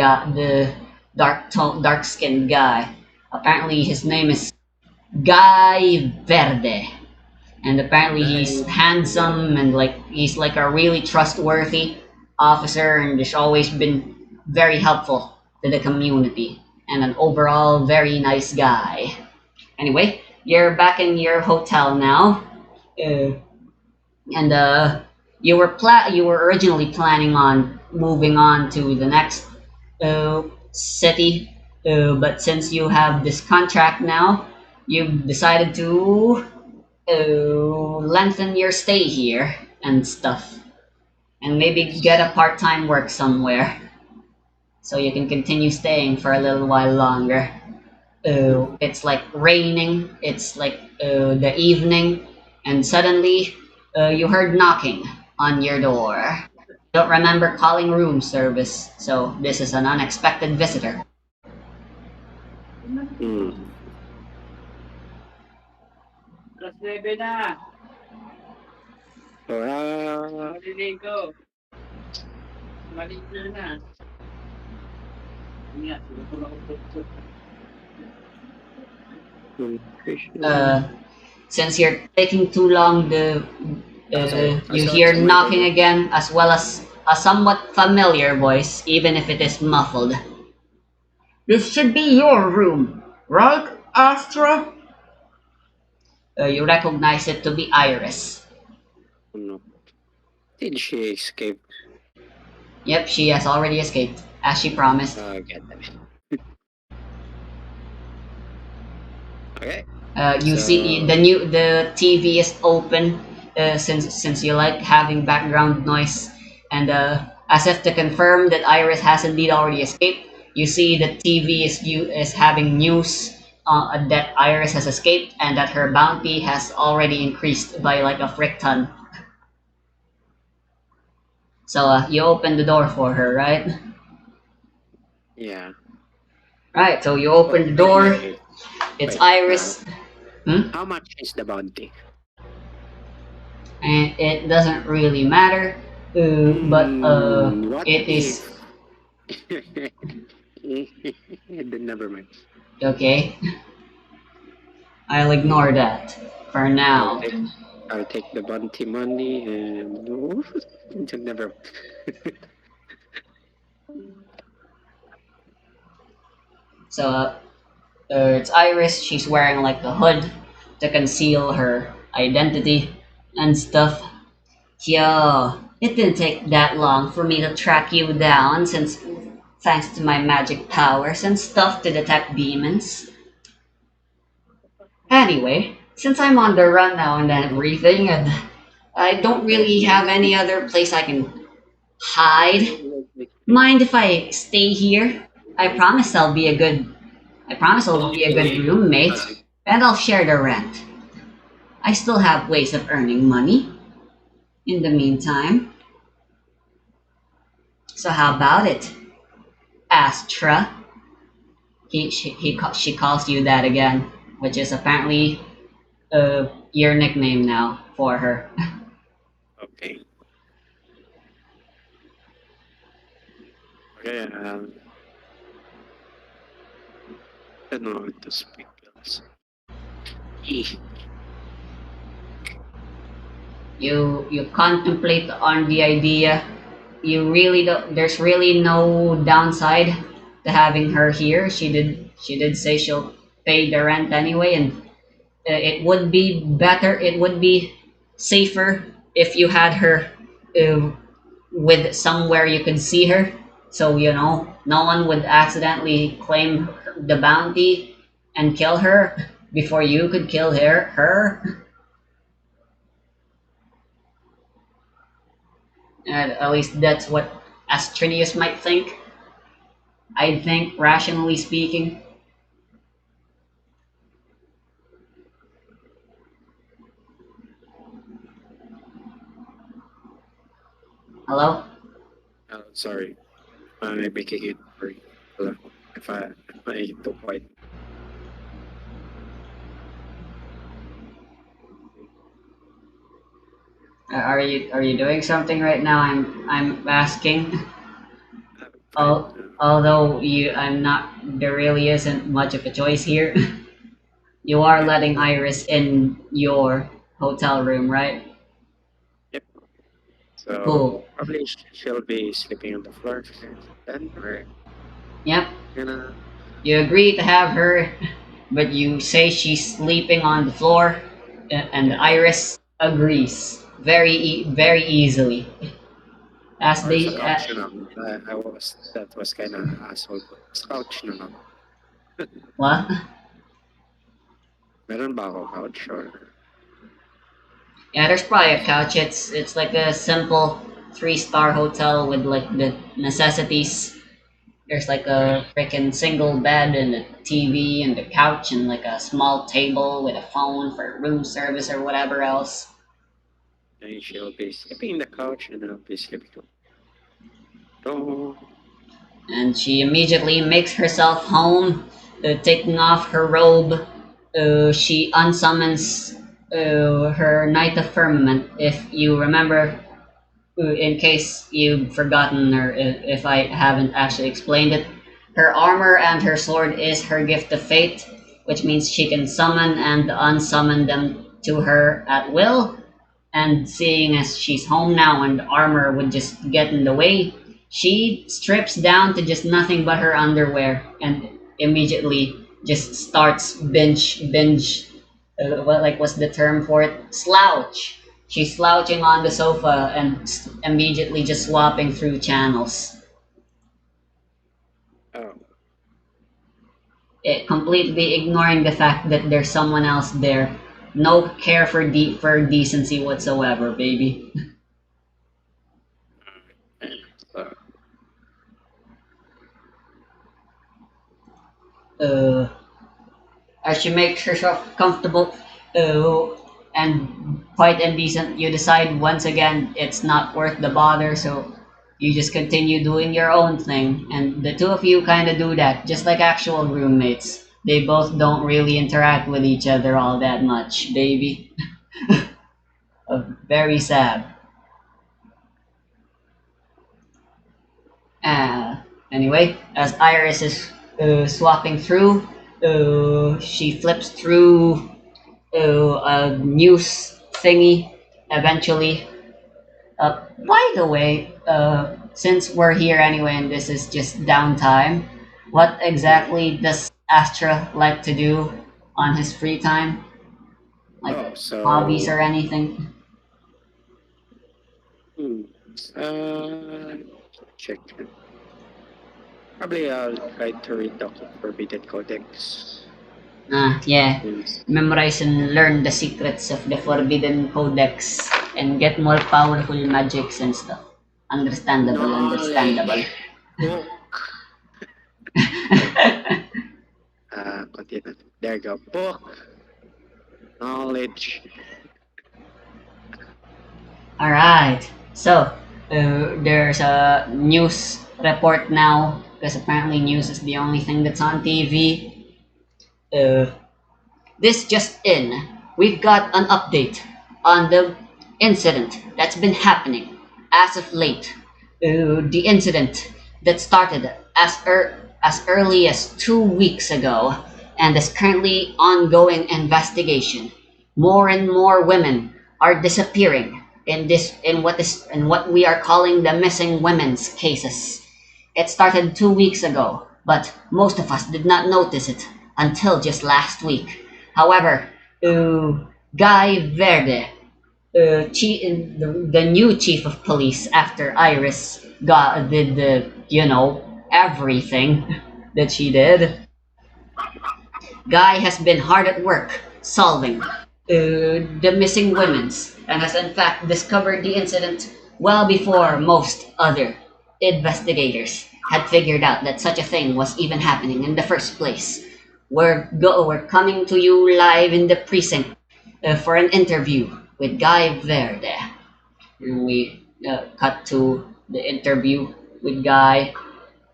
dark skinned guy. Apparently, his name is Guy Verde, and apparently he's handsome and he's like a really trustworthy officer, and has always been very helpful to the community, and an overall very nice guy. Anyway, you're back in your hotel now, uh, and you were originally planning on moving on to the next city, but since you have this contract now, you've decided to lengthen your stay here and stuff, and maybe get a part-time work somewhere so you can continue staying for a little while longer. It's like raining, it's like the evening, and suddenly you heard knocking on your door. Don't remember calling room service, so this is an unexpected visitor. Hmm. Ah, Uh, since you're taking too long, you so hear it's my turn knocking now. again, as well as a somewhat familiar voice, even if it is muffled. "This should be your room, right, Astra?" You recognize it to be Iris. Oh, no. Did she escape? Yep, she has already escaped, as she promised. Oh, God damn it. Okay. You see So the TV is open, since you like having background noise, and as if to confirm that Iris has indeed already escaped, you see that TV is having news that Iris has escaped and that her bounty has already increased by like a frick ton. So you open the door for her, right? Yeah. Right. So you But open the door. It's wait. Iris. Hmm? How much is the bounty? And it doesn't really matter. But What it is if? Then never mind. okay. I'll ignore that for I'll now. take I'll take the bounty money and then never. So it's Iris. She's wearing like a hood to conceal her identity and stuff. Yeah, it didn't take that long for me to track you down since thanks to my magic powers and stuff to detect demons. Anyway, since I'm on the run now and everything, and I don't really have any other place I can hide, mind if I stay here? I promise I'll be a good I promise I'll be a good roommate, and I'll share the rent. I still have ways of earning money in the meantime. So how about it, Astra? She calls you that again, which is apparently your nickname now for her. Okay. Okay. I don't know how to speak else. You contemplate on the idea. You really don't. There's really no downside to having her here. She did say she'll pay the rent anyway, and it would be better. It would be safer if you had her uh, with somewhere you could see her, so no one would accidentally claim the bounty and kill her before you could kill her. And at least that's what Astrinius might think. I think, rationally speaking. Hello? Sorry. I'm making it free. Hello. If I too quiet. Are you doing something right now? I'm asking. Fine. Although I'm not. There really isn't much of a choice here. You are Yeah. letting Iris in your hotel room, right? Yep. So Cool. probably she'll be sleeping on the floor then, or Yep. you know. You agree to have her, but you say she's sleeping on the floor, and Yes. Iris agrees very easily. As Or sa they, couch na lang. That was kind of asshole. Sa couch na lang. what? Meron ba ako couch or? Yeah, there's probably a couch. It's like a simple 3-star hotel with like the necessities. There's like a freaking single bed and a TV and a couch and like a small table with a phone for room service or whatever else. And she'll be sleeping in the couch and I'll be sleeping on. Oh, And she immediately makes herself home, taking off her robe. She unsummons her Knight of Firmament. If you remember, in case you've forgotten or if I haven't actually explained it, her armor and her sword is her gift of fate, which means she can summon and unsummon them to her at will. And seeing as she's home now and armor would just get in the way, she strips down to just nothing but her underwear and immediately just starts binge. What's the term for it? Slouch. She's slouching on the sofa and immediately just swapping through channels. oh, Completely ignoring the fact that there's someone else there. No care for for decency whatsoever, baby. So, Uh, as she makes herself comfortable uh, and quite indecent, you decide once again it's not worth the bother, so you just continue doing your own thing. And the two of you kind of do that, just like actual roommates. They both don't really interact with each other all that much, baby. Very sad. Uh, anyway, as Iris is swapping through, she flips through a news thingy eventually. By the way, since we're here anyway and this is just downtime, what mhm. exactly does Astra like to do on his free time? Like Oh, hobbies so or anything? hmm, uh, check. Probably I'll try to read the Forbidden Codex. Yeah. Yes. Memorize and learn the secrets of the Forbidden Codex and get more powerful magics and stuff. Understandable, understandable. Knowledge book. Continue. There you go. Book. Knowledge. Alright, so there's a news report now because apparently news is the only thing that's on TV. Uh, this just in, we've got an update on the incident that's been happening as of late. The incident that started as early as 2 weeks ago and is currently ongoing investigation. More and more women are disappearing in what we are calling the missing women's cases. It started 2 weeks ago, but most of us did not notice it until just last week. However, Guy Verde, the new chief of police after Iris did everything that she did, Guy has been hard at work solving the missing women's and has in fact discovered the incident well before most other investigators had figured out that such a thing was even happening in the first place. We're coming to you live in the precinct for an interview with Guy Verde. And we cut to the interview with Guy.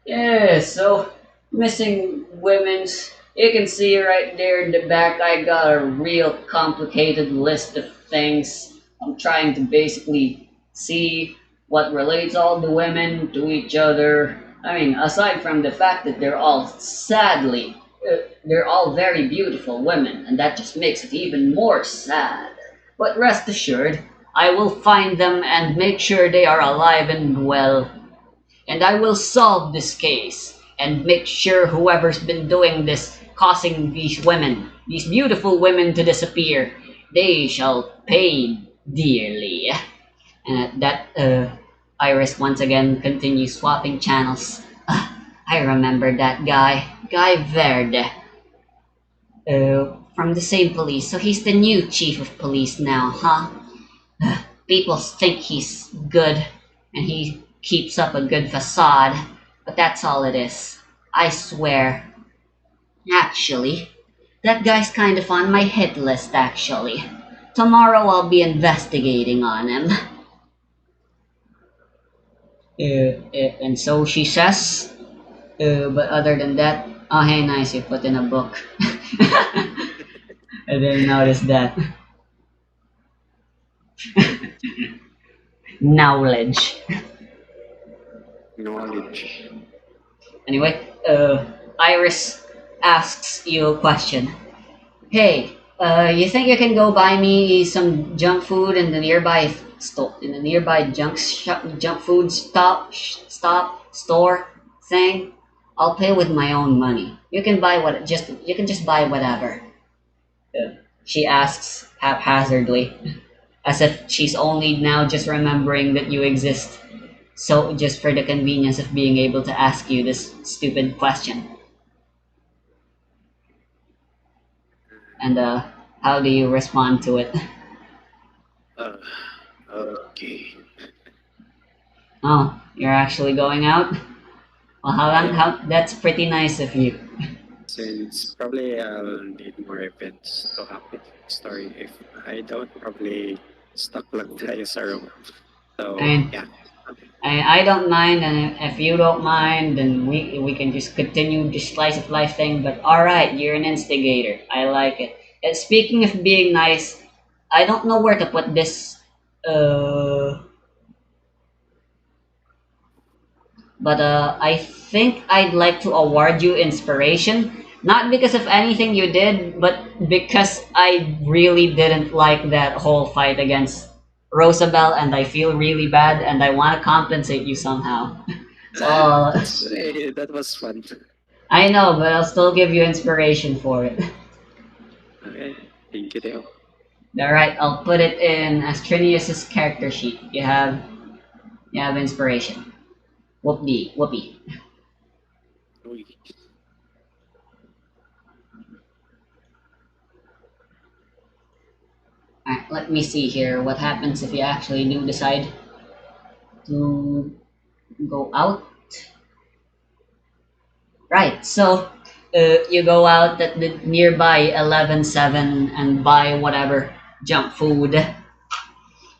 Yeah, so missing women's. You can see right there in the back, I got a real complicated list of things. I'm trying to basically see what relates all the women to each other. I mean, aside from the fact that they're all very beautiful women, and that just makes it even more sad. But rest assured, I will find them and make sure they are alive and well, and I will solve this case and make sure whoever's been doing this, causing these women, these beautiful women to disappear, they shall pay dearly. And at that, Iris once again continues swapping channels. I remember that guy, Guy Verde, from the same police. So he's the new chief of police now, huh? People think he's good and he keeps up a good facade, but that's all it is. I swear. Actually, that guy's kind of on my hit list, actually. Tomorrow I'll be investigating on him. And so she says. But other than that, oh hey, nice, you put in a book. I didn't notice that. Knowledge. Knowledge. Anyway, Iris asks you a question. Hey, you think you can go buy me some junk food in the nearby junk food store thing? I'll pay with my own money. You can just buy whatever. She asks haphazardly, as if she's only now just remembering that you exist. So just for the convenience of being able to ask you this stupid question. And How do you respond to it? Uh, okay. Oh, you're actually going out? Well, how long? Yeah, How? That's pretty nice of you. since probably I'll need more events to happen. Story. If I don't, probably stuck lang tayo sa room. I So mean, yeah. I don't mind, and if you don't mind, then we can just continue the slice of life thing. But all right, you're an instigator. I like it. And speaking of being nice, I don't know where to put this. Uh, but I think I'd like to award you inspiration, not because of anything you did, but because I really didn't like that whole fight against Rosabelle, and I feel really bad, and I want to compensate you somehow. So That was fun. I know, but I'll still give you inspiration for it. Okay, thank you, Theo. All right, I'll put it in Astrinius's character sheet. You have inspiration. Whoopee, whoopee. Uy. Alright, let me see here. What happens if you actually do decide to go out? Right, so you go out at the nearby 11-7 and buy whatever junk food.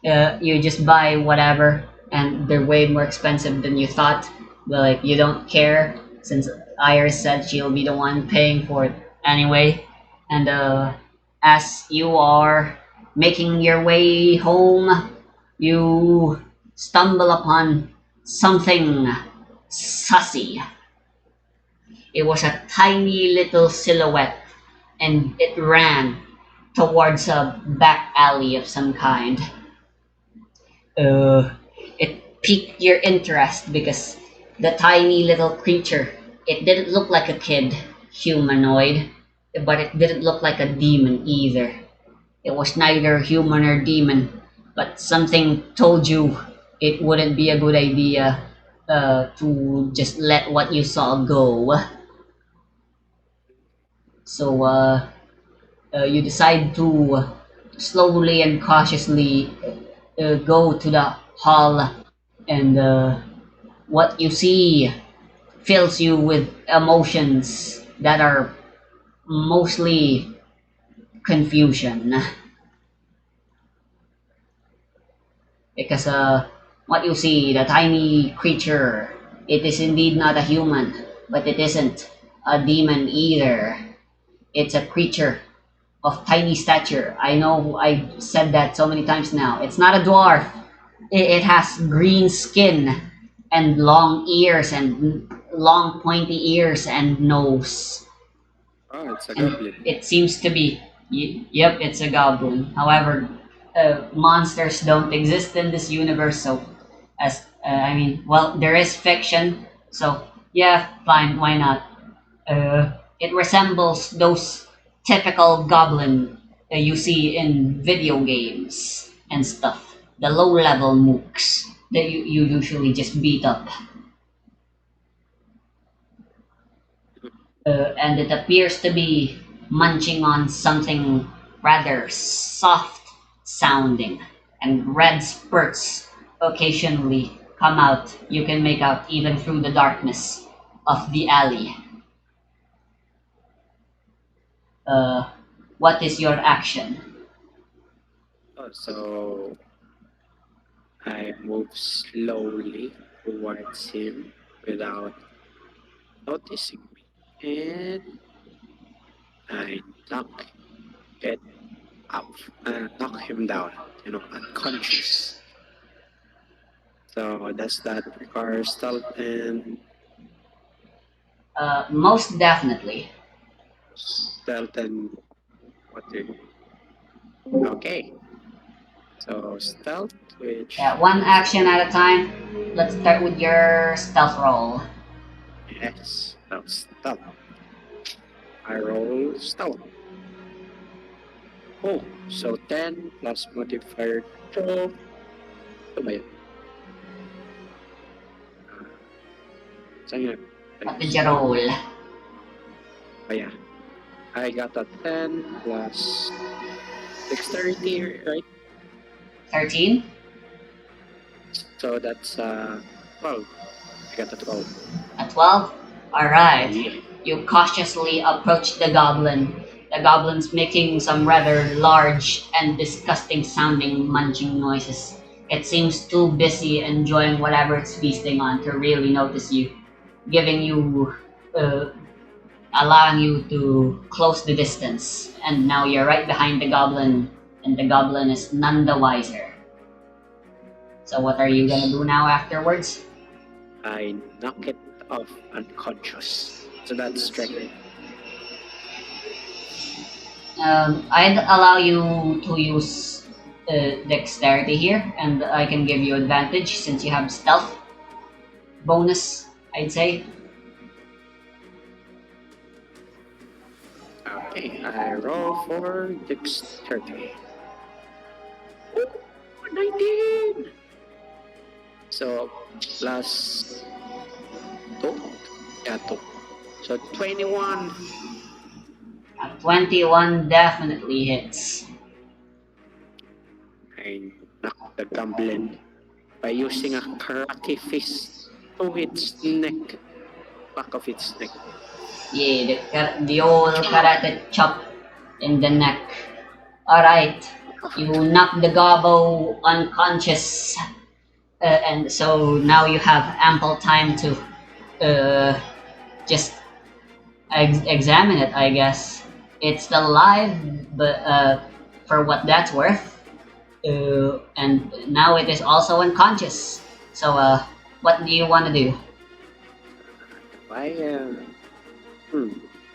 You just buy whatever, and they're way more expensive than you thought. But like you don't care since Iris said she'll be the one paying for it anyway. And as you are making your way home, you stumble upon something sussy. It was a tiny little silhouette, and it ran towards a back alley of some kind. uh, it piqued your interest because the tiny little creature, it didn't look like a kid humanoid, but it didn't look like a demon either. It was neither human or demon, but something told you it wouldn't be a good idea to just let what you saw go. So you decide to slowly and cautiously go to the hall, and what you see fills you with emotions that are mostly confusion, because what you see, the tiny creature, it is indeed not a human, but it isn't a demon either. It's a creature of tiny stature. I know I said that so many times now. It's not a dwarf. It has green skin and long ears and long pointy ears and nose. Oh, it's a And goblin. it seems to be, yep, it's a goblin. However, monsters don't exist in this universe, so I mean, well, there is fiction, so yeah, fine, why not? It resembles those typical goblin you see in video games and stuff. The low level mooks that you usually just beat up. And it appears to be munching on something rather soft sounding, and red spurts occasionally come out. You can make out even through the darkness of the alley. Uh, what is your action? Oh, so I move slowly towards him without noticing me. And I it up, knock him down, unconscious. So does that require stealth and Most definitely. stealth and what do okay. So stealth, which Yeah, one is action at a time. Let's start with your stealth roll. yes, no stealth. I roll stealth. Oh, so 10 plus modifier 12. Ito ba yun? Saan yun? What did you roll? Oh yeah. I got a 10 plus dexterity, right? 13? So that's 12. I got a 12. A 12? Alright. Yeah. You cautiously approach the goblin. The goblin's making some rather large and disgusting sounding munching noises. It seems too busy enjoying whatever it's feasting on to really notice you, giving you, allowing you to close the distance. And now you're right behind the goblin, and the goblin is none the wiser. So what are you gonna do now afterwards? I knock it off unconscious. So that's strength. I'd allow you to use dexterity here, and I can give you advantage since you have stealth bonus, I'd say. Okay, I roll for dexterity. Ooh, 19! So, plus 2? Yeah, 2. So, 21. A 21 definitely hits. I knock the goblin by using a karate fist to its neck, back of its neck. Yeah, the old karate chop in the neck. Alright, you knock the gobbo unconscious, and so now you have ample time to just examine it, I guess. It's still alive, but for what that's worth. And now it is also unconscious. So, what do you want to do? I,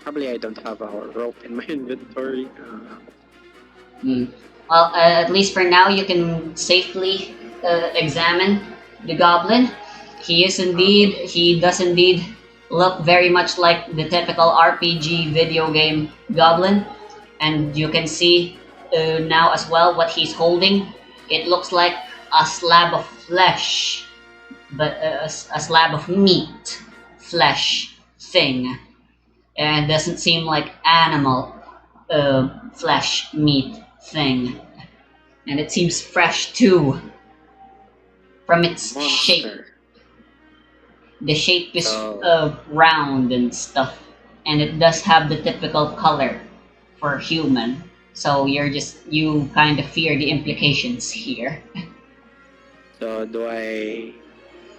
probably I don't have a rope in my inventory. Well, at least for now, you can safely examine the goblin. He does indeed look very much like the typical RPG video game goblin. And you can see now as well what he's holding. It looks like a slab of flesh, but a slab of meat, flesh thing. And it doesn't seem like animal flesh, meat thing. And it seems fresh too, from its shape. The shape is round and stuff, and it does have the typical color for human. So you kind of fear the implications here. So do I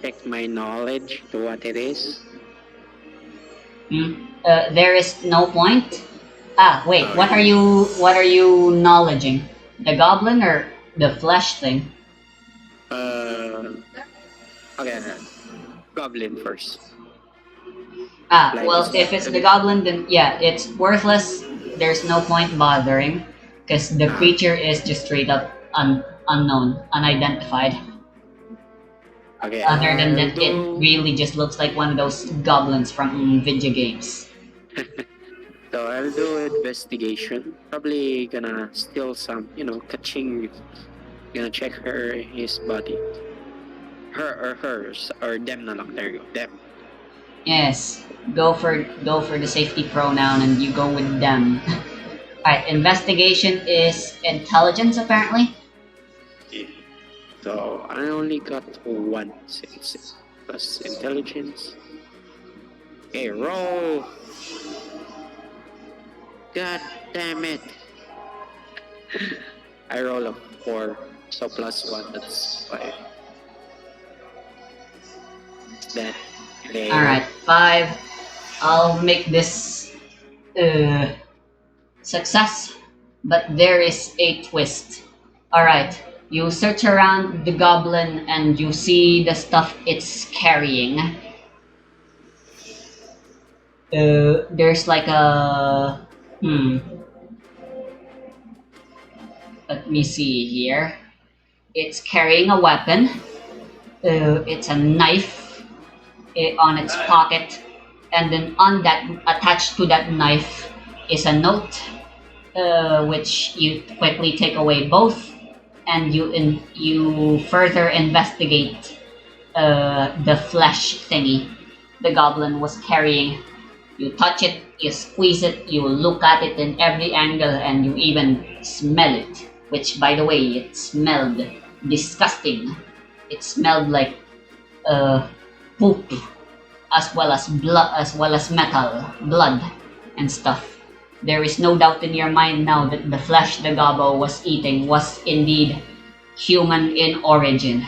check my knowledge to what it is? There is no point. Wait. What are you knowledging? The goblin or the flesh thing? Okay. Goblin first. Well, if it's the goblin, then yeah, it's worthless. There's no point bothering, because the creature is just straight up unknown, unidentified. Okay. Other than that, it really just looks like one of those goblins from video games. So I'll do investigation. Probably gonna steal some, catching. Gonna check his body. Her or hers or them na lang. There you go. Them. Yes, go for the safety pronoun and you go with them. Alright, investigation is intelligence apparently. Yeah. So I only got 1 plus intelligence. Okay, roll. God damn it. I roll a 4, so plus 1, that's 5. That. Okay. Alright, 5. I'll make this success, but there is a twist. Alright, you search around the goblin and you see the stuff it's carrying. There's like a... Let me see here. It's carrying a weapon. It's a knife on its pocket, and then attached to that knife is a note, which you quickly take away both, and you further investigate the flesh thingy the goblin was carrying. You touch it, you squeeze it, you look at it in every angle, and you even smell it. Which, by the way, it smelled disgusting. It smelled like uh, poop, as well as blood, as well as metal, blood, and stuff. There is no doubt in your mind now that the flesh the gobbo was eating was indeed human in origin.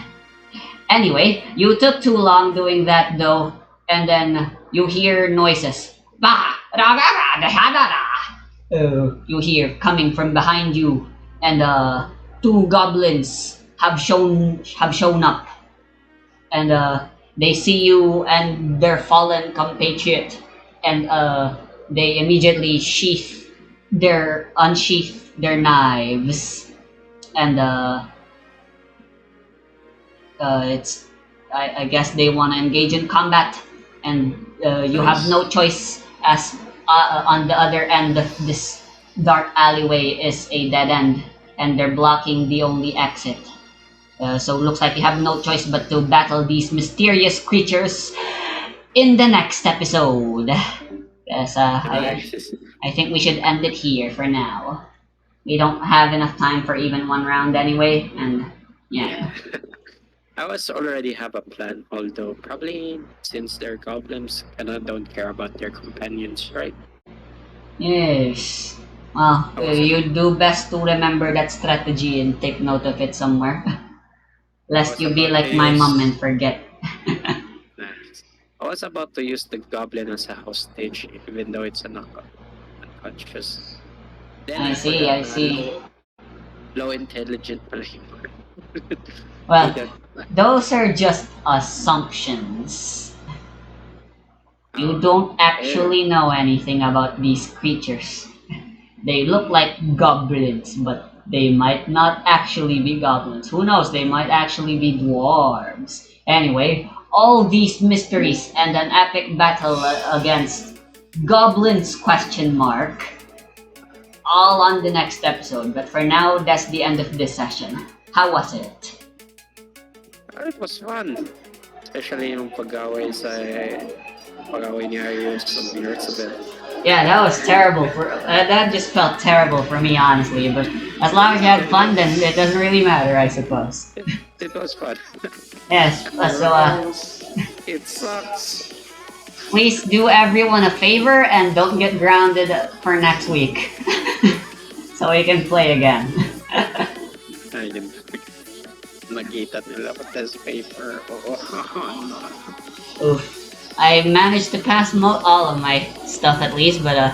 Anyway, you took too long doing that though, and then you hear noises. You hear coming from behind you, and two goblins have shown up, and they see you and their fallen compatriot, and they immediately unsheath their knives, and it's I guess they want to engage in combat, and you have no choice as on the other end of this dark alleyway is a dead end, and they're blocking the only exit. So it looks like you have no choice but to battle these mysterious creatures in the next episode. Yes, I think we should end it here for now. We don't have enough time for even one round anyway, and yeah. I was already have a plan, although probably since they're goblins, kinda don't care about their companions, right? Yes. Well, you do best to remember that strategy and take note of it somewhere. Lest you be like my mom and forget. I was about to use the goblin as a hostage, even though it's unconscious. Then I see, I see. Low intelligent player. Well, those are just assumptions. You don't actually know anything about these creatures. They look like goblins, but they might not actually be goblins. Who knows? They might actually be dwarves. Anyway, all these mysteries and an epic battle against goblins question mark all on the next episode. But for now, that's the end of this session. How was it? It was fun. Especially yung pag-away ni Arius of the Earth. Yeah, that was terrible. That just felt terrible for me, honestly. But as long as you had fun, then it doesn't really matter, I suppose. It was fun. Yes. So it sucks. Please do everyone a favor and don't get grounded for next week, so we can play again. Nakita nila ko test paper. Oof. I managed to pass all of my stuff at least, but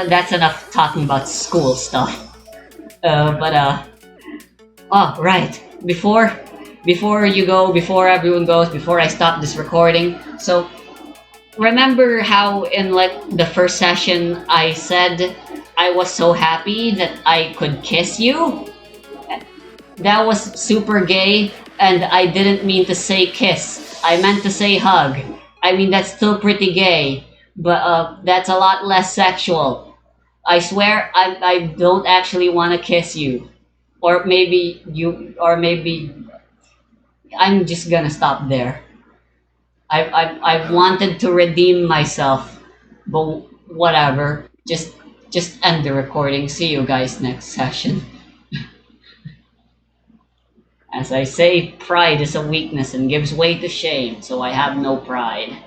that's enough talking about school stuff. Oh right, before you go, before everyone goes, before I stop this recording, so remember how in like the first session I said I was so happy that I could kiss you? That was super gay, and I didn't mean to say kiss. I meant to say hug. I mean, that's still pretty gay, but that's a lot less sexual. I swear I don't actually want to kiss you. Or maybe I'm just gonna stop there. I wanted to redeem myself, but whatever. Just end the recording. See you guys next session. As I say, pride is a weakness and gives way to shame, so I have no pride.